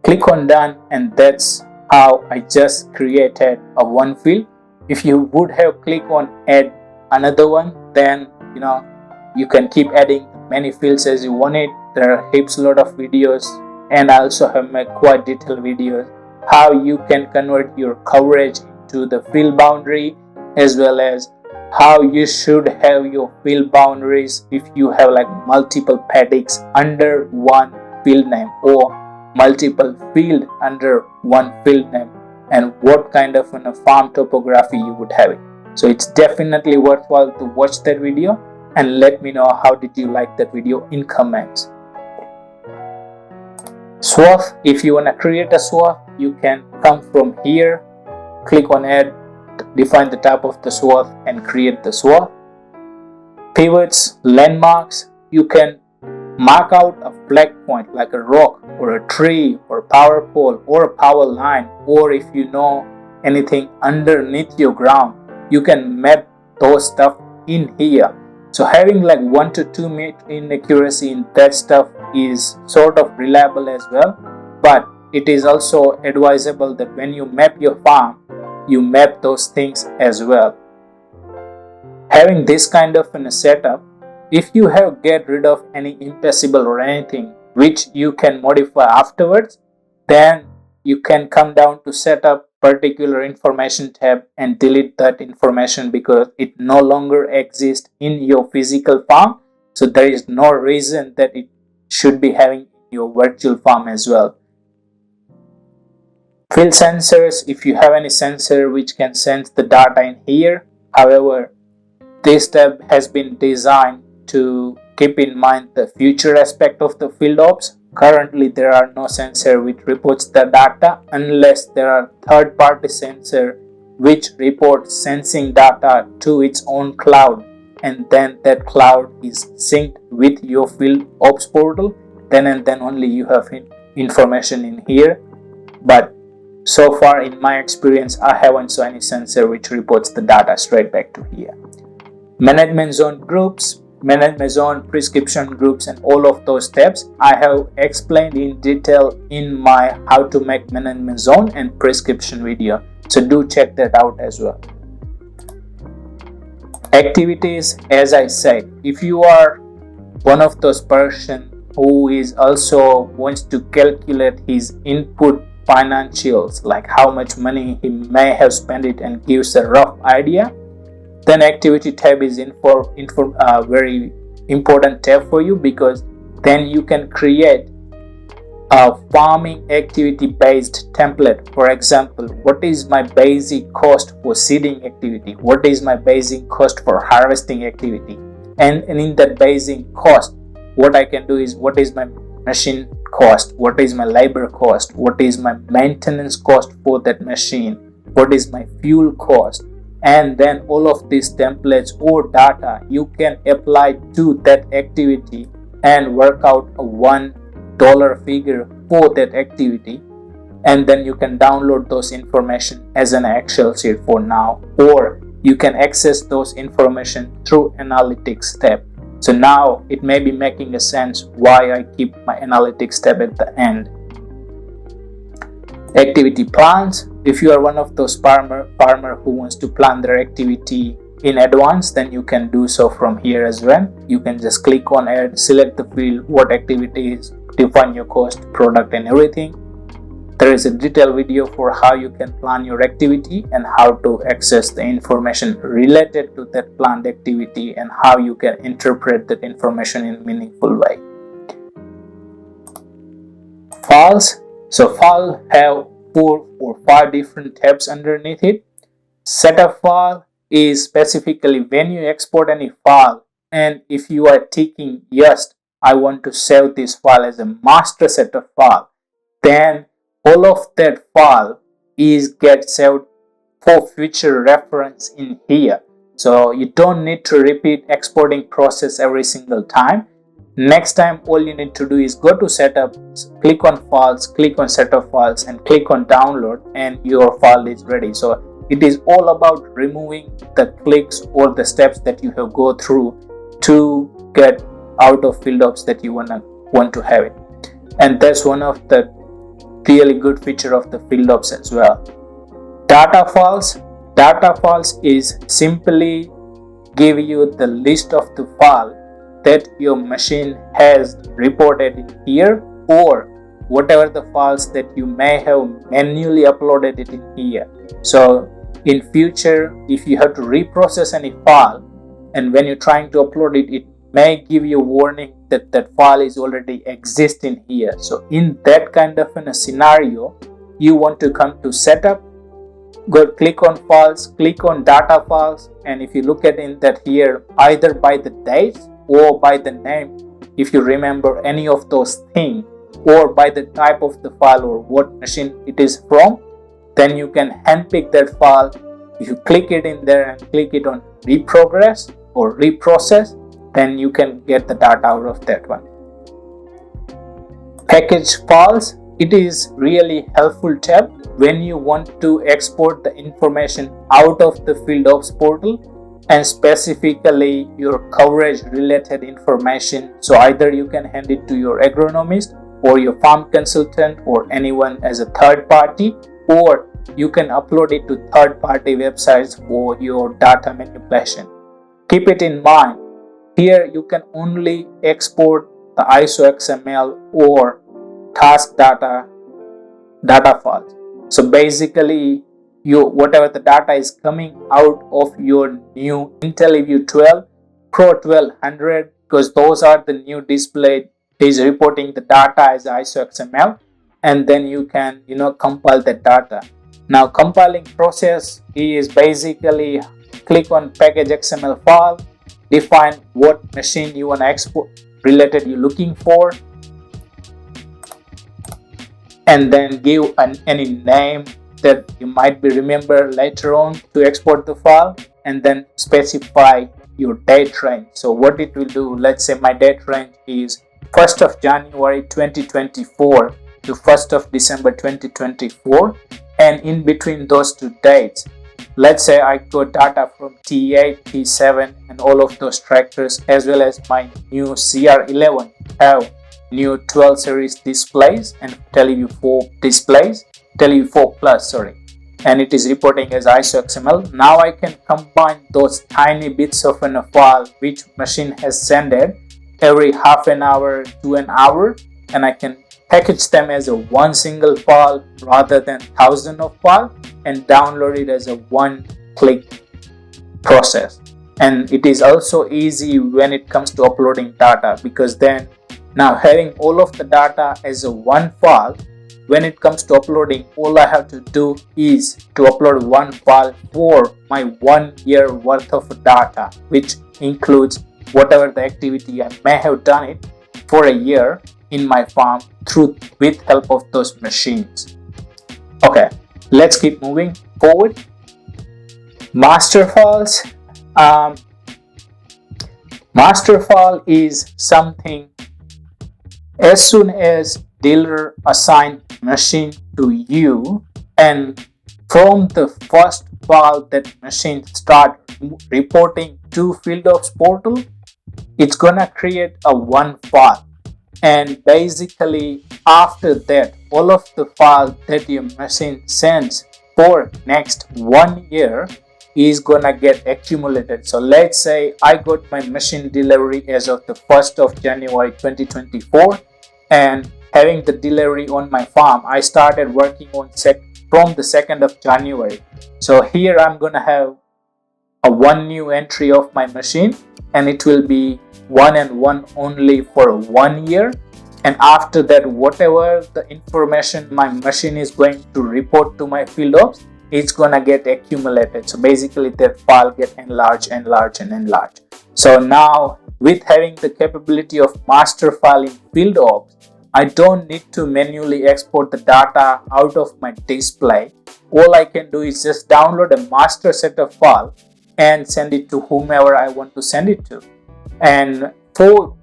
Click on done, and that's how I just created a one field. If you would have clicked on add another one, then you can keep adding many fields as you want it. There are heaps lot of videos, and I also have made quite detailed videos how you can convert your coverage into the field boundary, as well as how you should have your field boundaries if you have like multiple paddocks under one field name or multiple field under one field name, and what kind of farm topography you would have it. So it's definitely worthwhile to watch that video, and let me know how did you like that video in comments. Swath, if you want to create a swath, you can come from here, click on add, define the type of the swath and create the swath. Pivots, landmarks, you can mark out a flag point like a rock or a tree or a power pole or a power line, or if you know anything underneath your ground, you can map those stuff in here. So having like 1 to 2 meter inaccuracy in that stuff is sort of reliable as well, but it is also advisable that when you map your farm, you map those things as well. Having this kind of a setup, if you have get rid of any impassable or anything which you can modify afterwards, then you can come down to set up particular information tab and delete that information because it no longer exists in your physical farm. So there is no reason that it should be having your virtual farm as well. Field sensors, if you have any sensor which can sense the data in here. However, this tab has been designed to keep in mind the future aspect of the FieldOps. Currently, there are no sensor which reports the data unless there are third-party sensor which reports sensing data to its own cloud, and then that cloud is synced with your FieldOps portal. Then and then only you have information in here. But so far in my experience, I haven't saw any sensor which reports the data straight back to here. Management zone groups, management zone prescription groups, and all of those steps I have explained in detail in my how to make management zone and prescription video. So do check that out as well. Activities, as I said, if you are one of those person who is also wants to calculate his input financials, like how much money he may have spent it and gives a rough idea, then activity tab is very important tab for you, because then you can create a farming activity based template. For example, what is my basic cost for seeding activity? What is my basic cost for harvesting activity? And in that basic cost, what I can do is, what is my machine cost? What is my labor cost? What is my maintenance cost for that machine? What is my fuel cost? And then all of these templates or data you can apply to that activity and work out a $1 figure for that activity, and then you can download those information as an Excel sheet for now, or you can access those information through analytics tab. So now it may be making a sense why I keep my analytics tab at the end. Activity plans. If you are one of those farmer who wants to plan their activity in advance, then you can do so from here as well. You can just click on add, select the field, what activity is, define your cost, product, and everything. There is a detailed video for how you can plan your activity and how to access the information related to that planned activity and how you can interpret that information in a meaningful way. Files. So file have 4 or 5 different tabs underneath it. Setup file is specifically when you export any file, and if you are ticking yes, I want to save this file as a master setup file, then all of that file gets saved for future reference in here. So you don't need to repeat exporting process every single time. Next time, all you need to do is go to setup, click on files, click on setup files, and click on download, and your file is ready. So it is all about removing the clicks or the steps that you have go through to get out of FieldOps that you want to have it. And that's one of the really good feature of the FieldOps as well. Data files. Data files is simply give you the list of the file that your machine has reported in here, or whatever the files that you may have manually uploaded it in here. So in future, if you have to reprocess any file, and when you're trying to upload it, it may give you a warning that that file is already existing here. So in that kind of a scenario, you want to come to setup, go click on files, click on data files, and if you look at in that here, either by the dates or by the name, if you remember any of those things, or by the type of the file or what machine it is from, then you can handpick that file. If you click it in there and click it on reprogress or reprocess, then you can get the data out of that one. Package files, it is really helpful tab when you want to export the information out of the FieldOps portal, and specifically your coverage related information. So either you can hand it to your agronomist or your farm consultant or anyone as a third party, or you can upload it to third party websites for your data manipulation. Keep it in mind, here you can only export the ISO XML or task data files. So basically, whatever the data is coming out of your new IntelliView 12 Pro 1200, because those are the new display, is reporting the data as ISO XML, and then you can compile the data. Now compiling process is basically click on package XML file, define what machine you want to export related you're looking for, and then give any name that you might be remember later on to export the file, and then specify your date range. So what it will do, let's say my date range is 1st of January 2024 to 1st of December 2024, and in between those two dates, let's say I got data from T8, T7 and all of those tractors, as well as my new CR11 have new 12 series displays and IntelliView 4 displays, IntelliView 4 Plus, sorry, and it is reporting as ISO XML. Now I can combine those tiny bits of a file which machine has sent it every half an hour to an hour, and I can package them as a one single file rather than thousands of files, and download it as a one-click process. And it is also easy when it comes to uploading data, because then now having all of the data as a one file, when it comes to uploading, all I have to do is to upload one file for my 1 year worth of data, which includes whatever the activity I may have done it for a year in my farm with help of those machines. Okay, let's keep moving forward. Master files. Master file is something as soon as dealer assign machine to you, and from the first file that machine start reporting to FieldOps portal, it's gonna create a one file, and basically after that all of the files that your machine sends for next 1 year is gonna get accumulated. So let's say I got my machine delivery as of the 1st of January 2024, and having the delivery on my farm, I started working on from the 2nd of January. So here I'm gonna have a one new entry of my machine, and it will be one and one only for 1 year. And after that, whatever the information my machine is going to report to my FieldOps, it's gonna get accumulated. So basically that file get enlarged. So now with having the capability of master file in FieldOps, I don't need to manually export the data out of my display. All I can do is just download a master setup file and send it to whomever I want to send it to. And for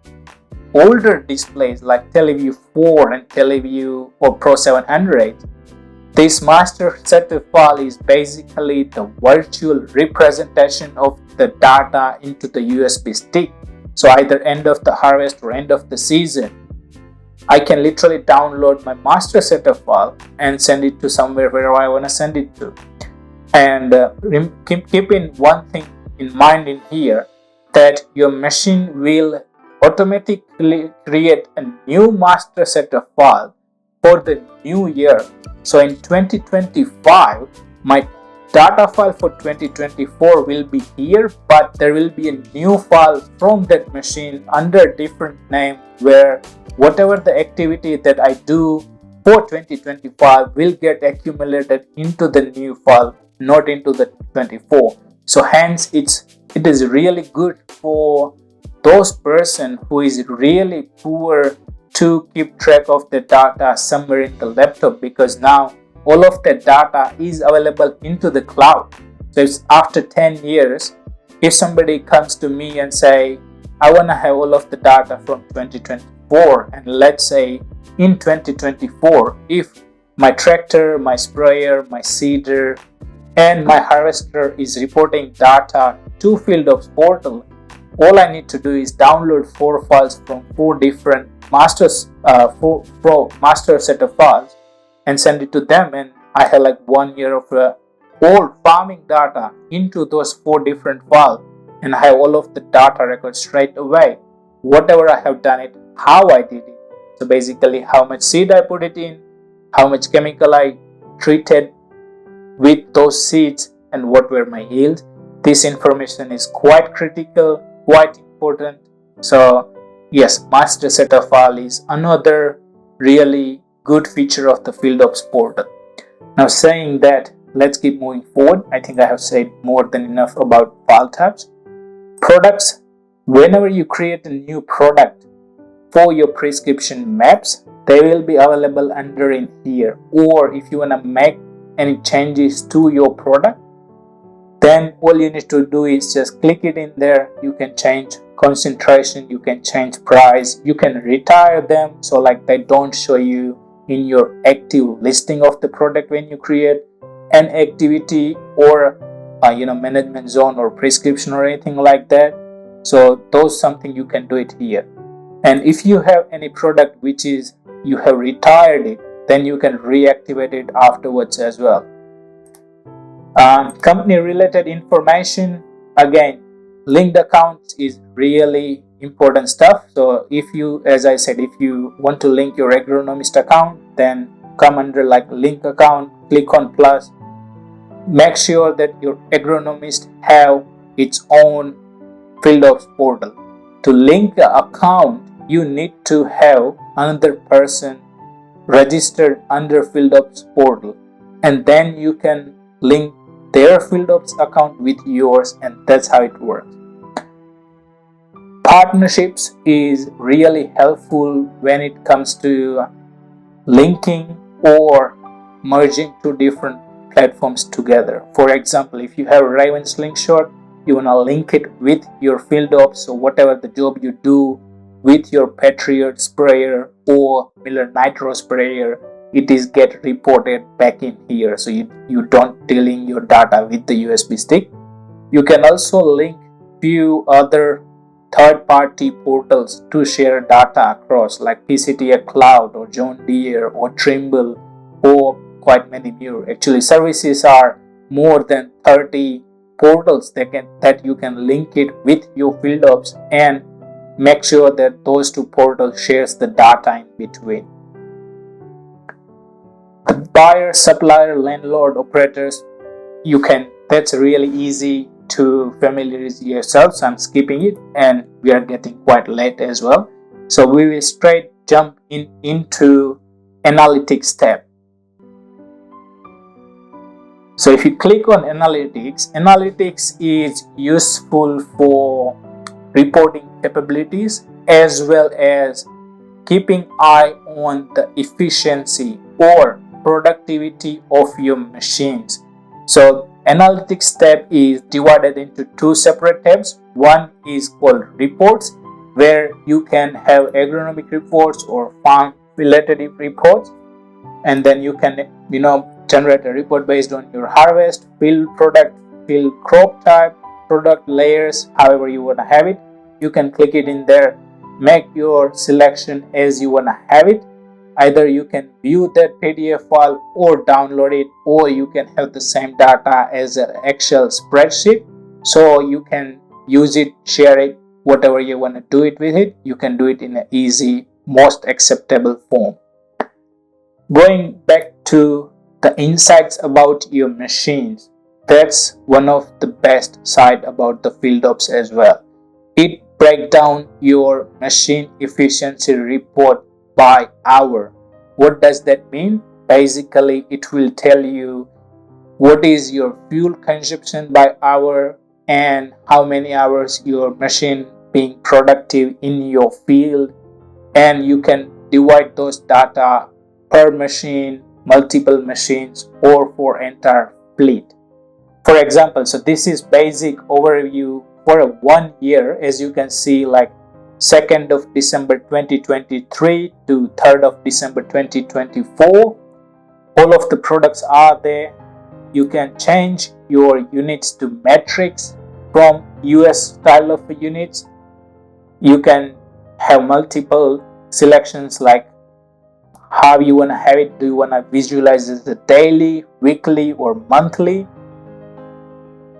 older displays like IntelliView 4 and IntelliView or Pro 700, this master setup file is basically the virtual representation of the data into the USB stick. So either end of the harvest or end of the season, I can literally download my master setup file and send it to somewhere where I want to send it to. And keep in one thing in mind in here that your machine will automatically create a new master set of files for the new year. So in 2025, my data file for 2024 will be here, but there will be a new file from that machine under different name, where whatever the activity that I do for 2025 will get accumulated into the new file, not into the 24. So hence it is really good for those person who is really poor to keep track of the data somewhere in the laptop, because now all of the data is available into the cloud. So it's after 10 years, if somebody comes to me and say, I want to have all of the data from 2024, and let's say in 2024, if my tractor, my sprayer, my seeder, and my harvester is reporting data to FieldOps portal, all I need to do is download 4 files from 4 different masters, master set of files, and send it to them, and I have like 1 year of old farming data into those 4 different files, and I have all of the data records straight away. Whatever I have done it, how I did it. So basically how much seed I put it in, how much chemical I treated with those seeds, and what were my yields. This information is quite critical, quite important. So yes, master set of file is another really good feature of the FieldOps portal. Now saying that, let's keep moving forward. I think I have said more than enough about file types. Products. Whenever you create a new product for your prescription maps, they will be available under in here. Or if you want to make any changes to your product, then all you need to do is just click it in there. You can change concentration, you can change price, you can retire them so like they don't show you in your active listing of the product when you create an activity or management zone or prescription or anything like that. So those something you can do it here. And if you have any product which is you have retired it, then you can reactivate it afterwards as well. Company related information, again, linked accounts is really important stuff. So if you, as I said, if you want to link your agronomist account, then come under like link account, click on plus. Make sure that your agronomist have its own FieldOps portal. To link the account, you need to have another person registered under FieldOps portal, and then you can link their FieldOps account with yours, and that's how it works. Partnerships is really helpful when it comes to linking or merging two different platforms together. For example, if you have Raven Slingshot, you want to link it with your FieldOps, so whatever the job you do with your Patriot sprayer or Miller Nitro sprayer, it is get reported back in here, so you don't dealing your data with the USB stick. You can also link few other third-party portals to share data across, like PCTA Cloud or John Deere or Trimble or quite many more. Actually, services are more than 30 portals that you can link it with your FieldOps and make sure that those two portals shares the data in between. The buyer, supplier, landlord, operators, that's really easy to familiarize yourselves. I'm skipping it and we are getting quite late as well. So we will straight jump into analytics tab. So if you click on analytics is useful for reporting capabilities as well as keeping eye on the efficiency or productivity of your machines. So analytics tab is divided into two separate tabs. One is called reports, where you can have agronomic reports or farm related reports, and then you can generate a report based on your harvest, field product, field crop type, product layers, however you want to have it. You can click it in there, make your selection as you want to have it. Either you can view that PDF file or download it, or you can have the same data as an Excel spreadsheet. so you can use it, share it, whatever you want to do it with it, you can do it in an easy, most acceptable form. Going back to the insights about your machines, that's one of the best side about the FieldOps as well. It breaks down your machine efficiency report by hour. What does that mean? Basically, it will tell you what is your fuel consumption by hour and how many hours your machine being productive in your field, and you can divide those data per machine, multiple machines, or for entire fleet. For example, so this is basic overview for a 1 year. As you can see, like 2nd of December 2023 to 3rd of December 2024, all of the products are there. You can change your units to metrics from US style of units. You can have multiple selections like how you want to have it. Do you want to visualize it as daily, weekly, or monthly?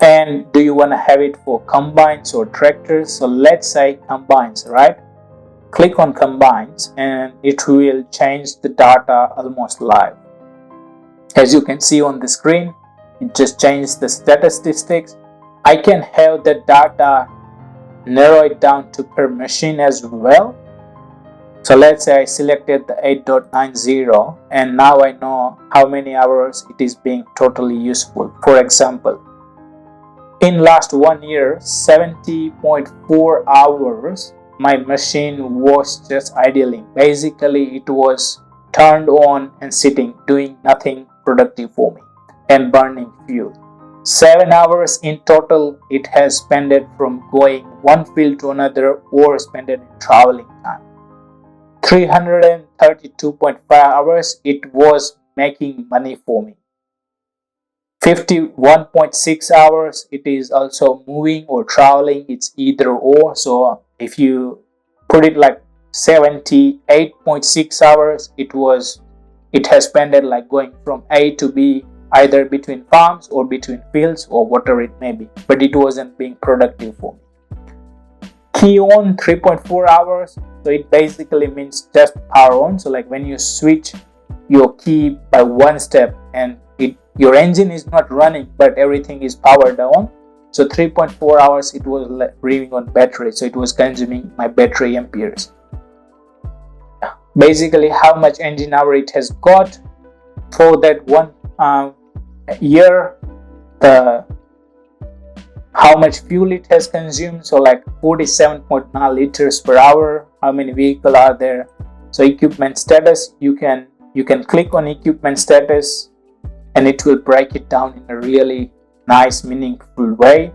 And do you want to have it for combines or tractors? So let's say combines, right? Click on combines and it will change the data almost live. As you can see on the screen, it just changed the statistics. I can have the data narrow it down to per machine as well. So let's say I selected the 8.90 and now I know how many hours it is being totally useful. For example, in last 1 year, 70.4 hours my machine was just idling. Basically, it was turned on and sitting, doing nothing productive for me and burning fuel. 7 hours in total it has spent it from going one field to another or spent it in traveling time. 332.5 hours it was making money for me. 51.6 hours it is also moving or traveling, it's either or. So if you put it like 78.6 hours, it has spent it like going from A to B, either between farms or between fields or whatever it may be, but it wasn't being productive for me. Key on 3.4 hours, so it basically means just power on. So like when you switch your key by one step and your engine is not running but everything is powered on. So 3.4 hours it was revving on battery, so it was consuming my battery amperes. Basically how much engine hour it has got for that 1 year, how much fuel it has consumed, so like 47.9 liters per hour. How many vehicles are there? So equipment status, you can click on equipment status and it will break it down in a really nice, meaningful way.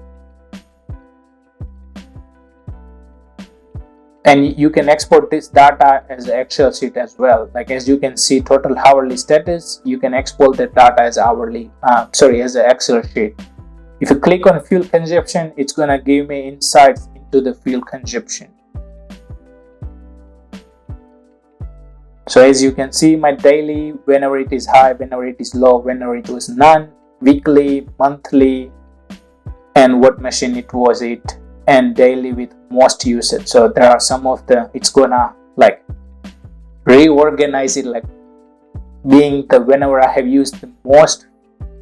And you can export this data as an Excel sheet as well. Like as you can see, total hourly status, you can export the data as as an Excel sheet. If you click on fuel consumption, it's gonna give me insights into the fuel consumption. So as you can see, my daily, whenever it is high, whenever it is low, whenever it was none, weekly, monthly, and what machine it was it, and daily with most usage. So there are some of it's gonna like reorganize it, like being the whenever I have used the most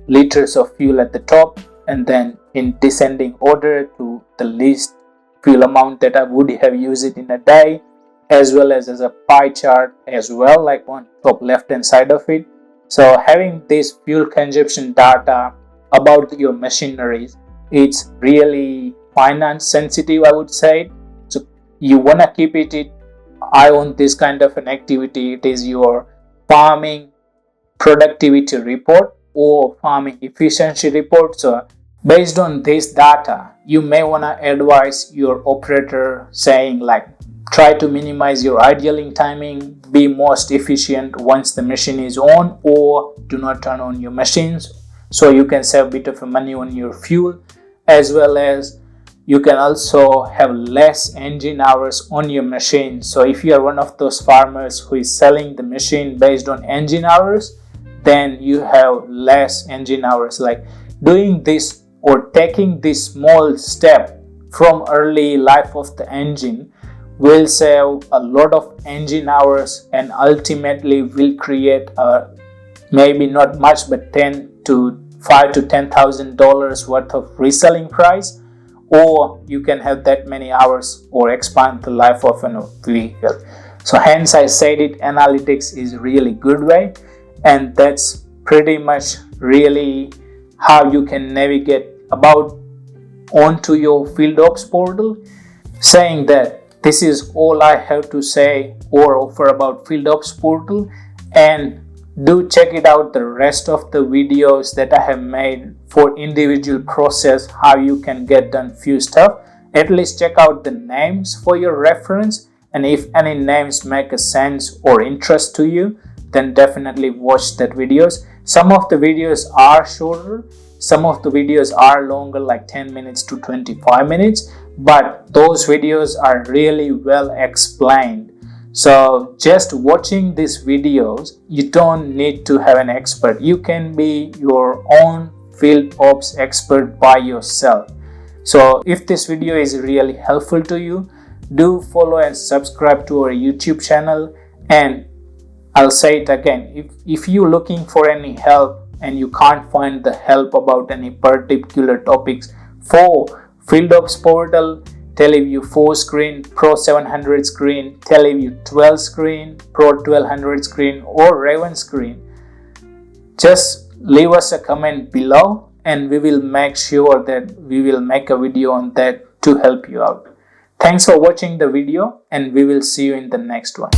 liters of fuel at the top, and then in descending order to the least fuel amount that I would have used it in a day, as well as a pie chart as well, like on top left hand side of it. So having this fuel consumption data about your machineries, it's really finance sensitive, I would say. So you want to keep it eye on this kind of an activity. It is your farming productivity report or farming efficiency report. So based on this data, you may want to advise your operator saying like, try to minimize your idling timing, be most efficient once the machine is on, or do not turn on your machines, so you can save a bit of money on your fuel, as well as you can also have less engine hours on your machine. So if you are one of those farmers who is selling the machine based on engine hours, then you have less engine hours. Like doing this or taking this small step from early life of the engine will save a lot of engine hours and ultimately will create a maybe not much but 10 to $5,000 to $10,000 worth of reselling price, or you can have that many hours or expand the life of a vehicle. So hence I said it, analytics is really good way, and that's pretty much really how you can navigate about onto your FieldOps portal. Saying that, this is all I have to say or offer about FieldOps portal, and do check it out the rest of the videos that I have made for individual process how you can get done few stuff. At least check out the names for your reference, and if any names make a sense or interest to you, then definitely watch that videos. Some of the videos are shorter, some of the videos are longer, like 10 minutes to 25 minutes, but those videos are really well explained. So just watching these videos, you don't need to have an expert. You can be your own FieldOps expert by yourself. So if this video is really helpful to you, do follow and subscribe to our YouTube channel. And I'll say it again, if you're looking for any help and you can't find the help about any particular topics for FieldOps portal, TeleView 4 screen, Pro 700 screen, TeleView 12 screen, Pro 1200 screen, or Raven screen, just leave us a comment below and we will make sure that we will make a video on that to help you out. Thanks for watching the video, and we will see you in the next one.